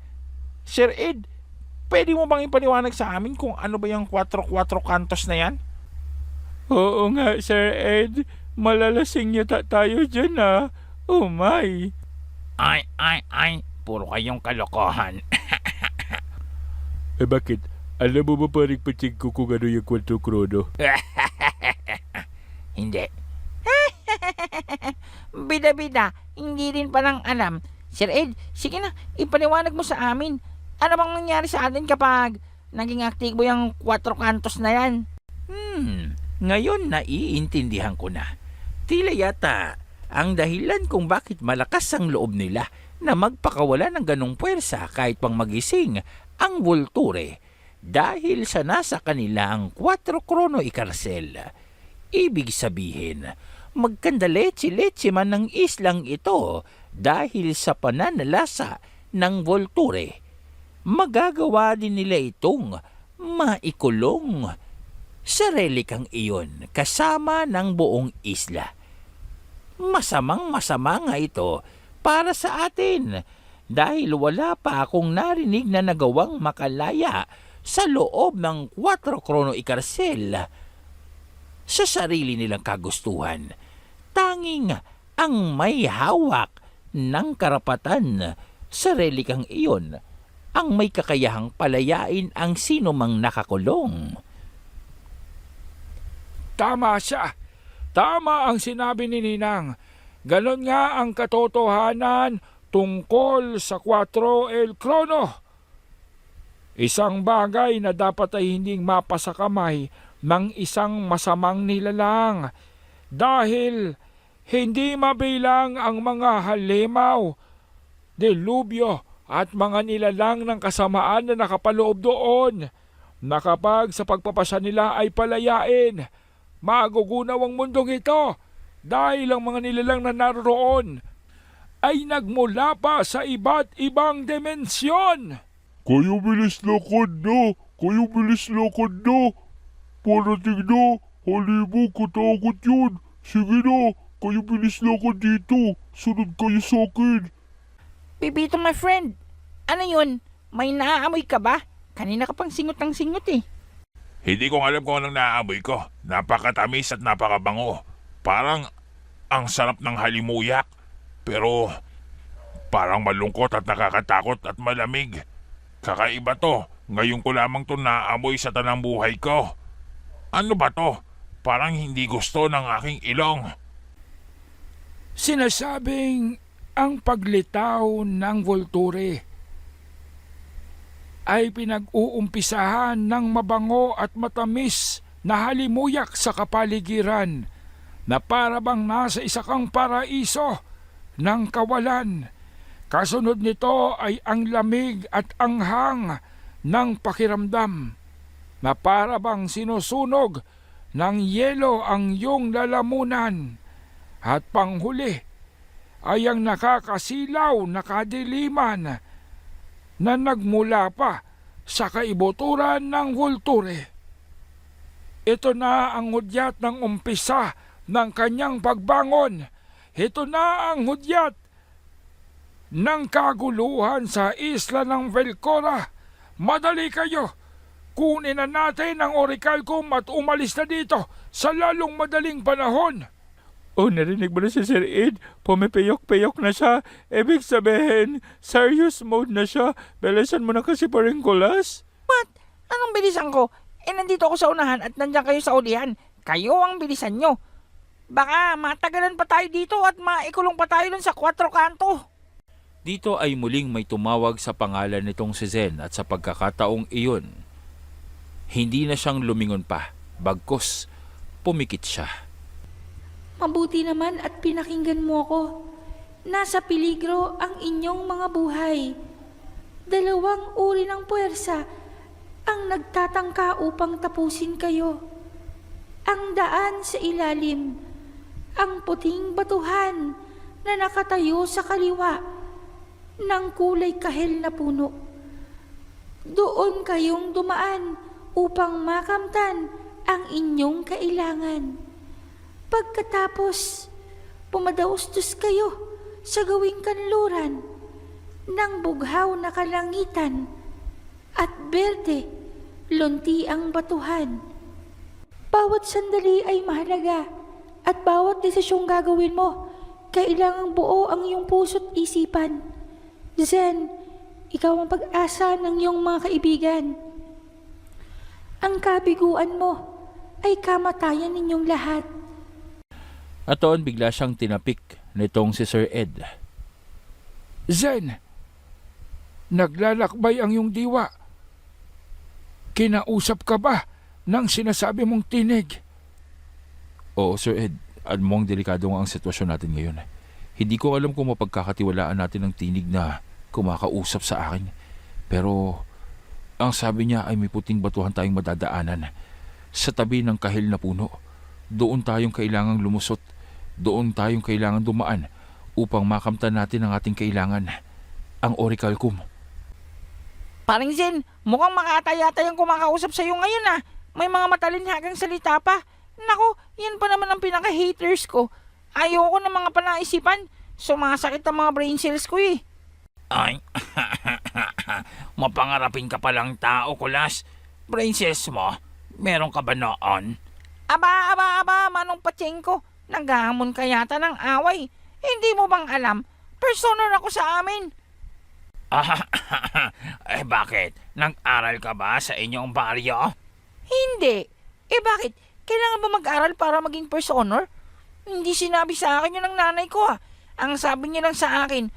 Sir Ed, pwede mo bang ipaliwanag sa amin kung ano ba yung 4 kantos na yan? Oo nga, Sir Ed. Malalasing yata tayo dyan Oh my. Ay. Puro kayong kalokohan. Bakit? Alam mo ba parang patsig ko kung ano yung 4 Chrono? Hindi. Bida-bida, hindi rin palang alam. Sir Ed, sige na, ipaliwanag mo sa amin. Ano bang nangyari sa atin kapag naging aktibo yung 4 kantos na yan? Ngayon naiintindihan ko na. Tila yata ang dahilan kung bakit malakas ang loob nila na magpakawala ng ganong puwersa kahit pang magising ang Volture dahil sa nasa kanila ang 4 Chrono Icarcel. Ibig sabihin, magkandaletse-letse man ng islang ito dahil sa pananalasa ng Volture. Magagawa din nila itong maikulong sa relikang iyon kasama ng buong isla. Masamang-masama nga ito para sa atin dahil wala pa akong narinig na nagawang makalaya sa loob ng 4 Chrono Icarcel sa sarili nilang kagustuhan. Tanging ang may hawak ng karapatan sa relikang iyon ang may kakayahang palayain ang sino mang nakakulong. Tama siya. Tama ang sinabi ni Ninang. Ganon nga ang katotohanan tungkol sa 4 El Chrono. Isang bagay na dapat ay hinding mapasa kamay ng isang masamang nilalang dahil hindi mabilang ang mga halimaw delubyo at mga nilalang ng kasamaan na nakapaloob doon, na kapag sa pagpapasya nila ay palayain, magugunaw ang mundong ito dahil ang mga nilalang na naroon ay nagmula pa sa iba't ibang dimensyon. Kayo bilis lakad na! Kayo bilis lakad na! Parating na! Halibog, katakot yun! Sige na! Kayo bilis lakad dito! Sunod kayo sa akin! Pipito, my friend. Ano yun? May naaamoy ka ba? Kanina ka pang singot ng singot eh. Hindi ko alam kung anong naaamoy ko. Napakatamis at napakabango. Parang ang sarap ng halimuyak. Pero parang malungkot at nakakatakot at malamig. Kakaiba to. Ngayon ko lamang to naamoy sa tanang buhay ko. Ano ba to? Parang hindi gusto ng aking ilong. Sinasabing ang paglitaw ng Volture ay pinag-uumpisahan ng mabango at matamis na halimuyak sa kapaligiran na para bang nasa isa kang paraiso ng kawalan. Kasunod nito ay ang lamig at anghang ng pakiramdam na para bang sinusunog ng yelo ang iyong lalamunan. At panghuli ay ang nakakasilaw na kadiliman na nagmula pa sa kaibuturan ng Volture. Ito na ang hudyat ng umpisa ng kanyang pagbangon. Ito na ang hudyat ng kaguluhan sa isla ng Velcora. Madali kayo! Kunin na natin ang Orichalcum at umalis na dito sa lalong madaling panahon. Oh, narinig mo na si Sir Ed? Pumipiyok-piyok na siya. Ibig sabihin, serious mode na siya. Bilisan mo na kasi paring kulas. What? Anong bilisan ko? Nandito ako sa unahan at nandiyan kayo sa ulihan. Kayo ang bilisan nyo. Baka matagalan pa tayo dito at maikulong pa tayo dun sa 4 kanto. Dito ay muling may tumawag sa pangalan nitong si Zen at sa pagkakataong iyon, hindi na siyang lumingon pa. Bagkus, pumikit siya. Mabuti naman at pinakinggan mo ko. Nasa peligro ang inyong mga buhay. 2 uri ng puwersa ang nagtatangka upang tapusin kayo. Ang daan sa ilalim, ang puting batuhan na nakatayo sa kaliwa ng kulay kahel na puno. Doon kayong dumaan upang makamtan ang inyong kailangan. Pagkatapos, pumadaustos kayo sa gawing kanluran ng bughaw na kalangitan at berde, lunti ang batuhan. Bawat sandali ay mahalaga at bawat desisyong gagawin mo, kailangang buo ang iyong puso't isipan. Zen, ikaw ang pag-asa ng iyong mga kaibigan. Ang kabiguan mo ay kamatayan ninyong lahat. At doon bigla siyang tinapik nitong si Sir Ed. Zen, naglalakbay ang iyong diwa. Kinausap ka ba ng sinasabi mong tinig? Oo, Sir Ed. Alam mong delikado nga ang sitwasyon natin ngayon. Hindi ko alam kung mapagkakatiwalaan natin ang tinig na kumakausap sa akin. Pero ang sabi niya ay may puting batuhan tayong madadaanan. Sa tabi ng kahil na puno. Doon tayong kailangang lumusot. Doon tayong kailangang dumaan upang makamtan natin ang ating kailangan, ang Orichalcum. Paring Zen, mukhang makatayatay ang kumakausap sa'yo ngayon ah. May mga matalinhagang salita pa. Nako, yan pa naman ang pinaka-haters ko. Ayoko ng mga panaisipan. Sumasakit ang mga brain cells ko eh. Ay, mapangarapin ka palang tao, Kulas. Princess mo, meron ka ba noon? Aba, Manong Pachenko. Naghahamon ka yata ng away. Hindi mo bang alam? Personal ako sa amin. Bakit? Nag-aral ka ba sa inyong baryo? Hindi. Bakit? Kailangan ba mag-aral para maging first honor? Hindi sinabi sa akin yun ng nanay ko ah. Ang sabi niya lang sa akin,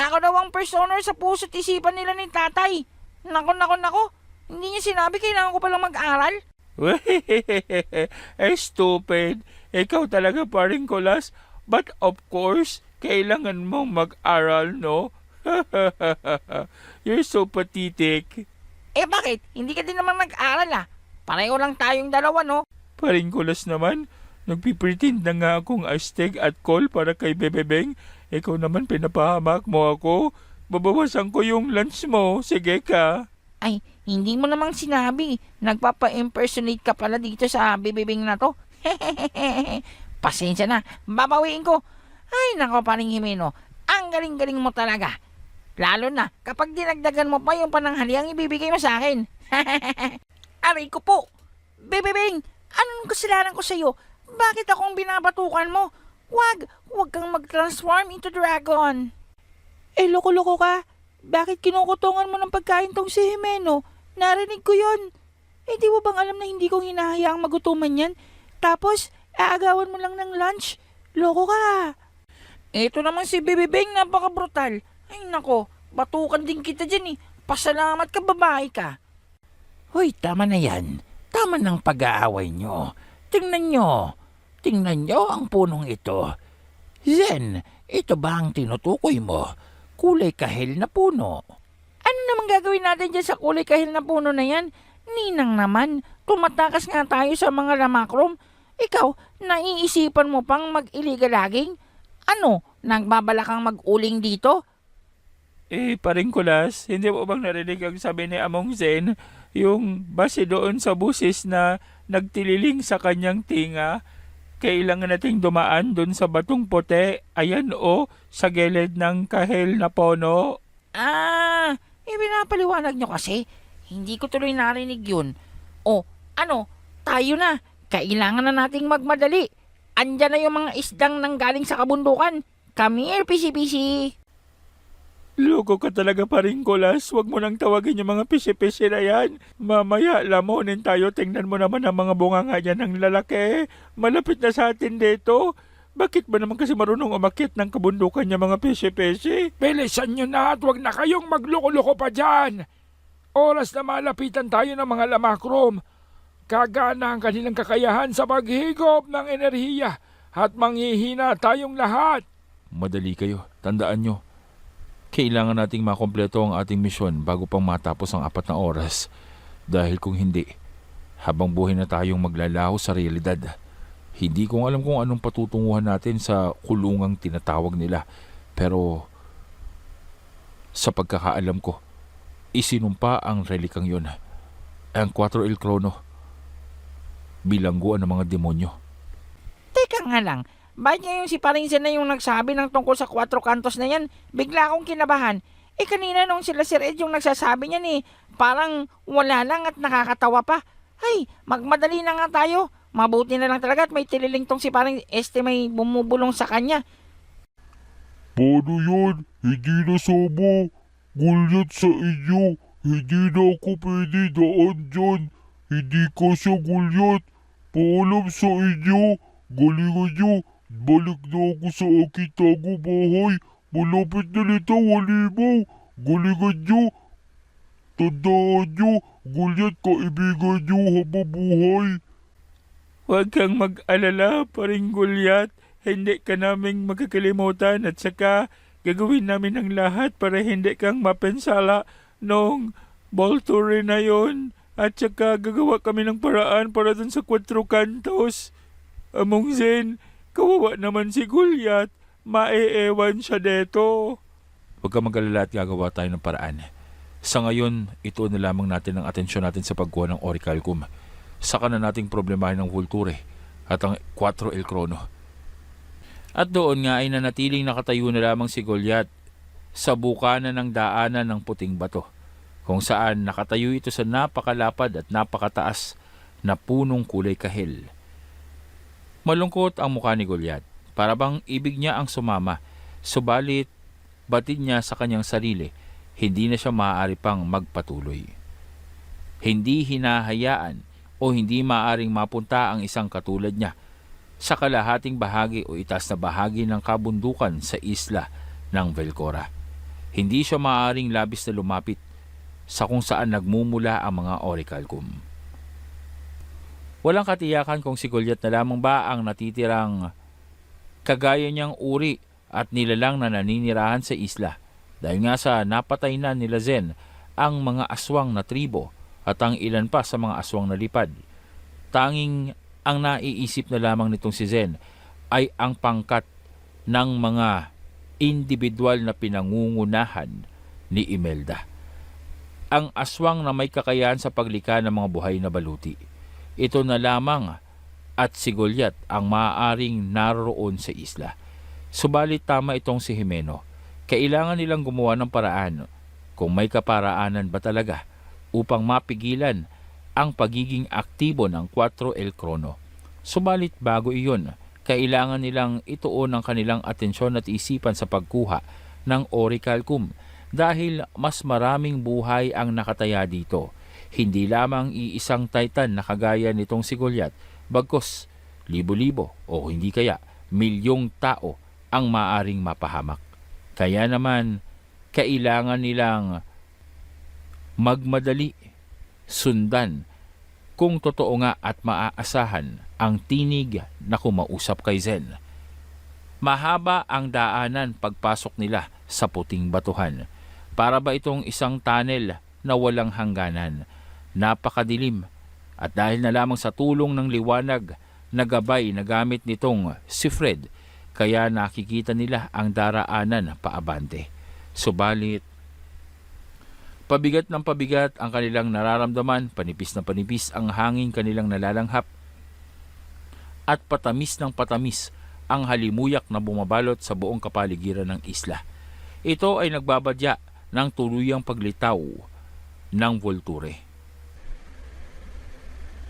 ako daw ang first honor sa puso't isipan nila ni tatay. Nako. Hindi niya sinabi kailangan ko palang mag-aral. Stupid. Ikaw talaga paring Kulas. But of course, kailangan mong mag-aral, no? You're so pathetic. Eh bakit? Hindi ka din naman nag-aral ah. Pareho lang tayong dalawa no? Paring kulas naman. Nagpipretend na nga akong astig at call para kay Bebebeng. Ikaw naman pinapahamak mo ako. Babawasan ko yung lunch mo. Sige ka. Ay, hindi mo namang sinabi. Nagpapa-impersonate ka pala dito sa bibibing na to. Pasensya na. Babawiin ko. Ay, nako paring Jimeno. Ang galing-galing mo talaga. Lalo na kapag dinagdagan mo pa yung pananghaliang ibibigay mo sa akin. Aray ko po. Bebebeng, anong kasalanan ko sa'yo? Bakit akong binabatukan mo? Huwag kang mag-transform into dragon. Eh, loko-loko ka. Bakit kinukutungan mo ng pagkain tong si Jimeno? Narinig ko yon. Eh, di mo bang alam na hindi ko hinahayaang magutuman yan? Tapos, aagawan mo lang ng lunch? Loko ka. Ito naman si Bebebeng, napaka-brutal. Ay nako, batukan din kita dyan eh. Pasalamat ka, babae ka. Hoy, tama na yan. Tama ng pag-aaway nyo. Tingnan nyo ang punong ito. Zen, ito ba ang tinutukoy mo? Kulay kahil na puno. Ano naman gagawin natin dyan sa kulay kahil na puno na yan? Ninang naman, tumatakas nga tayo sa mga lamakrom. Ikaw, naiisipan mo pang mag-iliga laging? Ano, nagbabala kang mag-uling dito? Eh, paring kulas, hindi mo bang narinig ang sabi ni Among Zen? Yung base doon sa busis na nagtililing sa kanyang tinga, kailangan nating dumaan doon sa batong puti. Ayan o, sa gilid ng kahel na puno. Ah, pinapaliwanag nyo kasi. Hindi ko tuloy narinig yun. O, ano, tayo na. Kailangan na nating magmadali. Andyan na yung mga isdang nanggaling sa kabundukan. Come here, pisi-pisi. Loko ka talaga paring kulas. Huwag mo nang tawagin yung mga pisi-pisi na yan. Mamaya, lamunin tayo. Tingnan mo naman ang mga bunganga niya ng lalaki. Malapit na sa atin dito. Bakit ba naman kasi marunong umakyat ng kabundukan niya mga pisi-pisi? Bilisan nyo na at huwag na kayong magloko-loko pa dyan. Oras na malapitan tayo ng mga lamakrom. Kagana ang kanilang kakayahan sa paghigop ng enerhiya at manghihina tayong lahat. Madali kayo. Tandaan nyo. Kailangan nating makompleto ang ating misyon bago pang matapos ang 4 na oras. Dahil kung hindi, habang buhay na tayong maglalaho sa realidad. Hindi ko alam kung anong patutunguhan natin sa kulungang tinatawag nila. Pero sa pagkakaalam ko, isinumpa ang relikang yon, ang 4 El Crono, bilangguan ng mga demonyo. Teka nga lang. Bakit ngayon si Paring Zen na yung nagsabi ng tungkol sa 4 kantos na yan? Bigla akong kinabahan. Eh kanina nung sila Sir Ed yung nagsasabi niyan eh, parang wala lang at nakakatawa pa. Ay, magmadali na nga tayo. Mabuti na lang talaga at may tililing tong si Paring may bumubulong sa kanya. Paano yun? Hindi na sama. Gulyat sa inyo. Hindi na ako pwede daan dyan. Hindi ka siya gulyat. Paalam sa inyo. Galingan nyo. Balik na ako sa aking tago bahay. Malapit na nito, halimaw. Galingan nyo. Tandaan nyo. Gulyat kaibigan nyo habang buhay. Huwag kang mag-alala, paring Gulyat. Hindi ka naming magkakalimutan at saka gagawin namin ang lahat para hindi kang mapensala nung Volturi na yon. At saka gagawa kami ng paraan para dun sa 4 kantos. Among Zen, kawawa naman si Gulyat. Maeewan siya deto. Huwag ka mag-alala at gagawa tayo ng paraan. Sa ngayon, ito na lamang natin ang atensyon natin sa pagkuha ng Orichalcum. Saka na nating problemahin ng Volturi at ang 4 El Crono. At doon nga ay nanatiling nakatayo na lamang si Gulyat sa bukanan ng daanan ng puting bato, kung saan nakatayo ito sa napakalapad at napakataas na punong kulay kahel. Malungkot ang mukha ni Gulyat, para bang ibig niya ang sumama, subalit batid niya sa kanyang sarili, hindi na siya maaari pang magpatuloy. Hindi hinahayaan o hindi maaaring mapunta ang isang katulad niya sa kalahating bahagi o itaas na bahagi ng kabundukan sa isla ng Velcora. Hindi siya maaaring labis na lumapit sa kung saan nagmumula ang mga Orichalcum. Walang katiyakan kung si Gulyat na lamang ba ang natitirang kagaya niyang uri at nilalang na naninirahan sa isla. dahil nga sa napatay na nila Zen ang mga aswang na tribo at ang ilan pa sa mga aswang na lipad. Tanging ang naiisip na lamang nitong si Zen ay ang pangkat ng mga individual na pinangungunahan ni Imelda. Ang aswang na may kakayahan sa paglikha ng mga buhay na baluti. Ito na lamang at si Goliath ang maaaring naroon sa isla. Subalit tama itong si Jimeno. Kailangan nilang gumawa ng paraan kung may kaparaanan ba talaga upang mapigilan ang pagiging aktibo ng 4 El Crono. Subalit bago iyon, kailangan nilang ituon ang kanilang atensyon at isipan sa pagkuha ng Orichalcum dahil mas maraming buhay ang nakataya dito. Hindi lamang iisang titan na kagaya nitong si Goliath, bagkus libo-libo o hindi kaya milyong tao ang maaring mapahamak. Kaya naman, kailangan nilang magmadali, sundan kung totoo nga at maaasahan ang tinig na kumausap kay Zen. Mahaba ang daanan pagpasok nila sa puting batuhan. Para ba itong isang tunnel na walang hangganan? Napakadilim at dahil na lamang sa tulong ng liwanag na gabay na gamit nitong si Fred, kaya nakikita nila ang daraanan paabante. Subalit, pabigat ng pabigat ang kanilang nararamdaman, panipis na panipis ang hangin kanilang nalalanghap, at patamis ng patamis ang halimuyak na bumabalot sa buong kapaligiran ng isla. Ito ay nagbabadya ng tuluyang paglitaw ng Volture.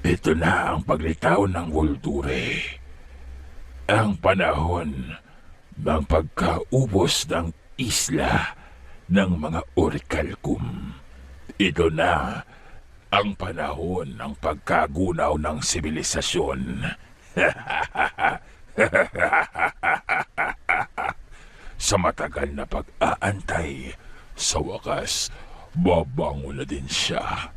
Ito na ang paglitaw ng Volture. Ang panahon ng pagkaubos ng isla ng mga Orichalcum. Ito na ang panahon ng pagkagunaw ng sibilisasyon. Sa matagal na pag-aantay, sa wakas, babangon na din siya.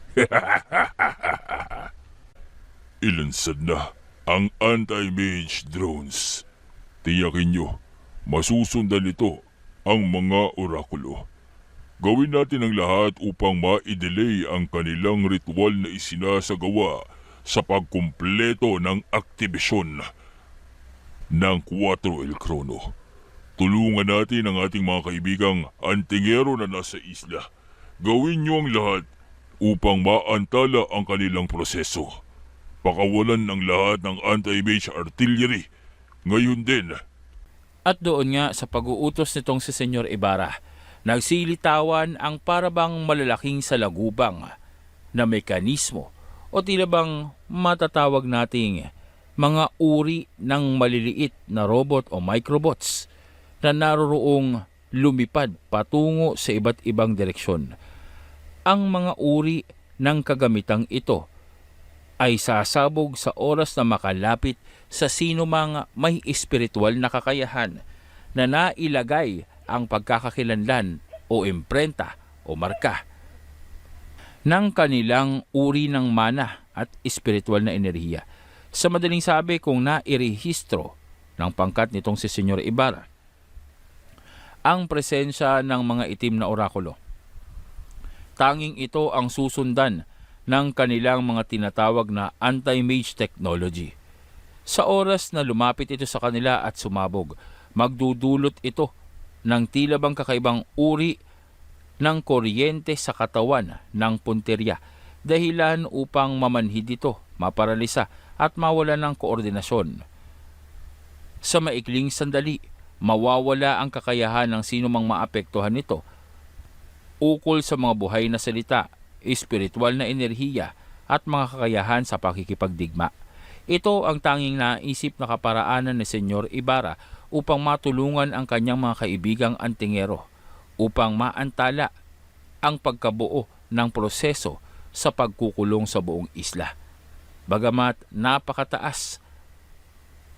Ilansad na ang anti-mage drones. Tiyakin nyo, masusundan nito ang mga orakulo. Gawin natin ang lahat upang ma-delay ang kanilang ritual na isinasagawa sa pagkumpleto ng aktibisyon ng 4 El Crono. Tulungan natin ang ating mga kaibigang antingero na nasa isla. Gawin nyo ang lahat upang maantala ang kanilang proseso. Pakawalan ng lahat ng anti-mage artillery ngayon din. At doon nga sa pag-uutos nitong si Senyor Ibarra, nagsilitawan ang parabang malalaking salagubang na mekanismo o tila bang matatawag nating mga uri ng maliliit na robot o microbots na naroroong lumipad patungo sa iba't ibang direksyon. Ang mga uri ng kagamitang ito ay sasabog sa oras na makalapit sa sinumang may espiritual na kakayahan na nailagay ang pagkakakilanlan o imprenta o marka ng kanilang uri ng mana at espiritual na enerhiya. Sa madaling sabi, kung nairehistro ng pangkat nitong si Senyor Ibarra ang presensya ng mga itim na orakulo, tanging ito ang susundan ng kanilang mga tinatawag na anti-mage technology. Sa oras na lumapit ito sa kanila at sumabog, magdudulot ito ng tila bang kakaibang uri ng kuryente sa katawan ng punterya, dahilan upang mamanhid ito, maparalisa at mawala ng koordinasyon. Sa maikling sandali, mawawala ang kakayahan ng sinumang maapektuhan nito ukol sa mga buhay na salita, espiritual na enerhiya at mga kakayahan sa pakikipagdigma. Ito ang tanging naisip na kaparaanan ni Senyor Ibarra upang matulungan ang kanyang mga kaibigang antingero upang maantala ang pagkabuo ng proseso sa pagkukulong sa buong isla. Bagamat napakataas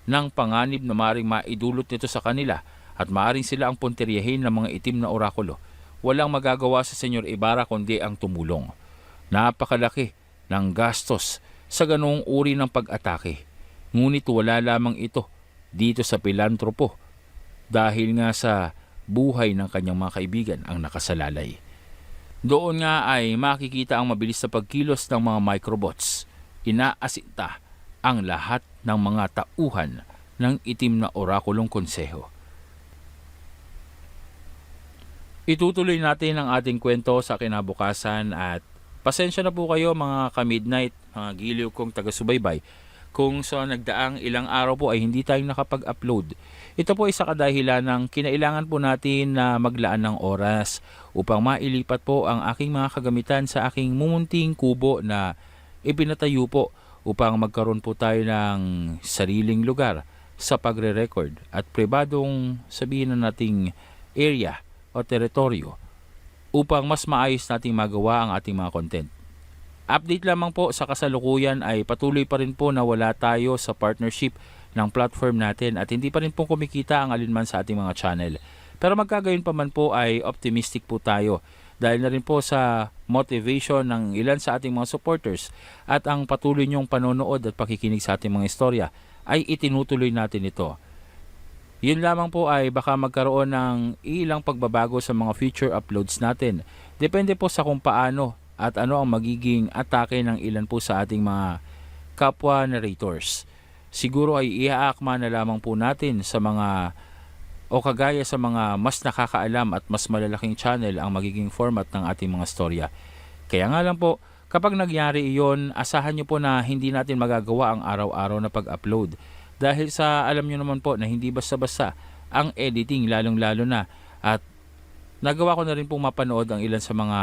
ng panganib na maring maidulot nito sa kanila at maaring sila ang punteriyahin ng mga itim na orakulo, walang magagawa sa Senyor Ibarra kundi ang tumulong. Napakalaki ng gastos sa ganoong uri ng pag-atake. Ngunit wala lamang ito dito sa pilantropo dahil nga sa buhay ng kanyang mga kaibigan ang nakasalalay. Doon nga ay makikita ang mabilis na pagkilos ng mga microbots. Inaasinta ang lahat ng mga tauhan ng itim na orakulong konseho. Itutuloy natin ang ating kwento sa kinabukasan at pasensya na po kayo mga ka-midnight, mga giliw kong taga-subaybay, kung sa nagdaang ilang araw po ay hindi tayo nakapag-upload. Ito po ay sa kadahilan ng kinailangan po natin na maglaan ng oras upang mailipat po ang aking mga kagamitan sa aking mumunting kubo na ipinatayo po upang magkaroon po tayo ng sariling lugar sa pagre-record at pribadong sabihin na nating area o teritoryo upang mas maayos nating magawa ang ating mga content. Update lamang po sa kasalukuyan ay patuloy pa rin po na wala tayo sa partnership ng platform natin at hindi pa rin po kumikita ang alinman sa ating mga channel. Pero magkagayon pa man po ay optimistic po tayo dahil na rin po sa motivation ng ilan sa ating mga supporters at ang patuloy niyong panonood at pakikinig sa ating mga istorya ay itinutuloy natin ito. Yun lamang po ay baka magkaroon ng ilang pagbabago sa mga future uploads natin. Depende po sa kung paano at ano ang magiging atake ng ilan po sa ating mga kapwa narrators. Siguro ay iaakma na lamang po natin sa mga o kagaya sa mga mas nakakaalam at mas malalaking channel ang magiging format ng ating mga storya. Kaya nga lang po, kapag nagyari iyon, asahan nyo po na hindi natin magagawa ang araw-araw na pag-upload. Dahil sa alam nyo naman po na hindi basta-basta ang editing lalong-lalo na at nagawa ko na rin pong mapanood ang ilan sa mga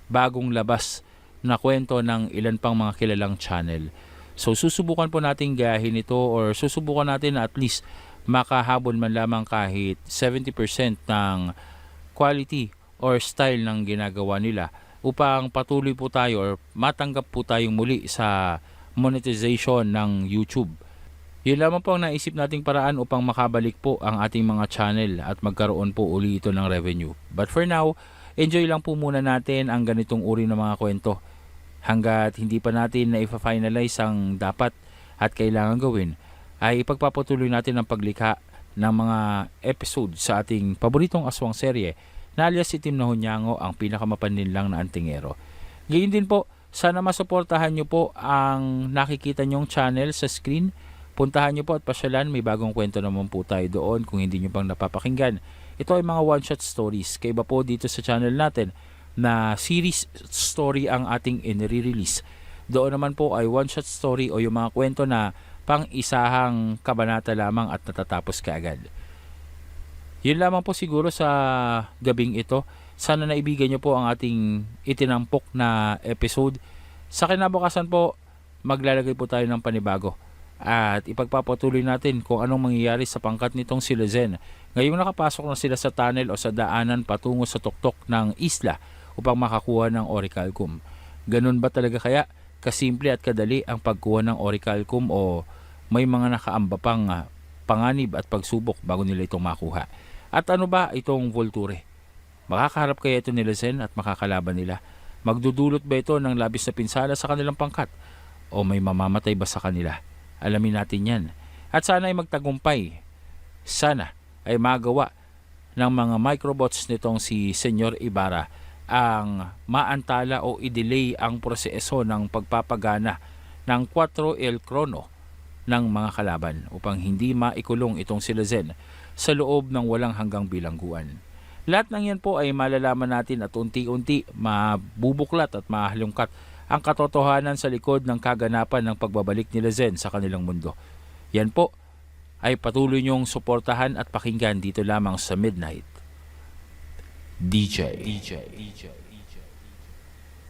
bagong labas na kwento ng ilan pang mga kilalang channel. So susubukan po natin gayahin ito or susubukan natin na at least makahabol man lamang kahit 70% ng quality or style ng ginagawa nila upang patuloy po tayo or matanggap po tayong muli sa monetization ng YouTube. Yun lamang po ang naisip nating paraan upang makabalik po ang ating mga channel at magkaroon po uli ito ng revenue. But for now, enjoy lang po muna natin ang ganitong uri ng mga kwento hanggat hindi pa natin na i-finalize ang dapat at kailangan gawin ay ipagpapatuloy natin ang paglikha ng mga episode sa ating paboritong aswang serye na alias Itim na Hunyango, ang pinakamapanlinlang na antingero. Gayun din po, sana masuportahan nyo po ang nakikita nyong channel sa screen. Puntahan nyo po at pasyalan, may bagong kwento naman po tayo doon kung hindi nyo pang napapakinggan. Ito ay mga one-shot stories. Kaiba po dito sa channel natin na series story ang ating inire-release. Doon naman po ay one-shot story o yung mga kwento na pang-isahang kabanata lamang at natatapos kaagad. Yun lamang po siguro sa gabing ito. Sana naibigan nyo po ang ating itinampok na episode. Sa kinabukasan po, maglalagay po tayo ng panibago. At ipagpapatuloy natin kung anong mangyayari sa pangkat nitong si Lezen. Ngayong nakapasok na sila sa tunnel o sa daanan patungo sa tuktok ng isla upang makakuha ng Orichalcum. Ganun ba talaga kaya kasimple at kadali ang pagkuha ng Orichalcum o may mga nakaamba pang panganib at pagsubok bago nila itong makuha? At ano ba itong Volture? Makakaharap kaya ito ni Lezen at makakalaban nila? Magdudulot ba ito ng labis na pinsala sa kanilang pangkat? O may mamamatay ba sa kanila? Alamin natin yan. At sana ay magtagumpay. Sana ay magawa ng mga microbots nitong si Senyor Ibarra ang maantala o i-delay ang proseso ng pagpapagana ng 4 El Crono ng mga kalaban upang hindi maikulong itong si Lezen sa loob ng walang hanggang bilangguan. Lahat ng yan po ay malalaman natin at unti-unti mabubuklat at mahalungkat ang katotohanan sa likod ng kaganapan ng pagbabalik ni Lezen sa kanilang mundo. Yan po ay patuloy niyong suportahan at pakinggan dito lamang sa Midnight DJ.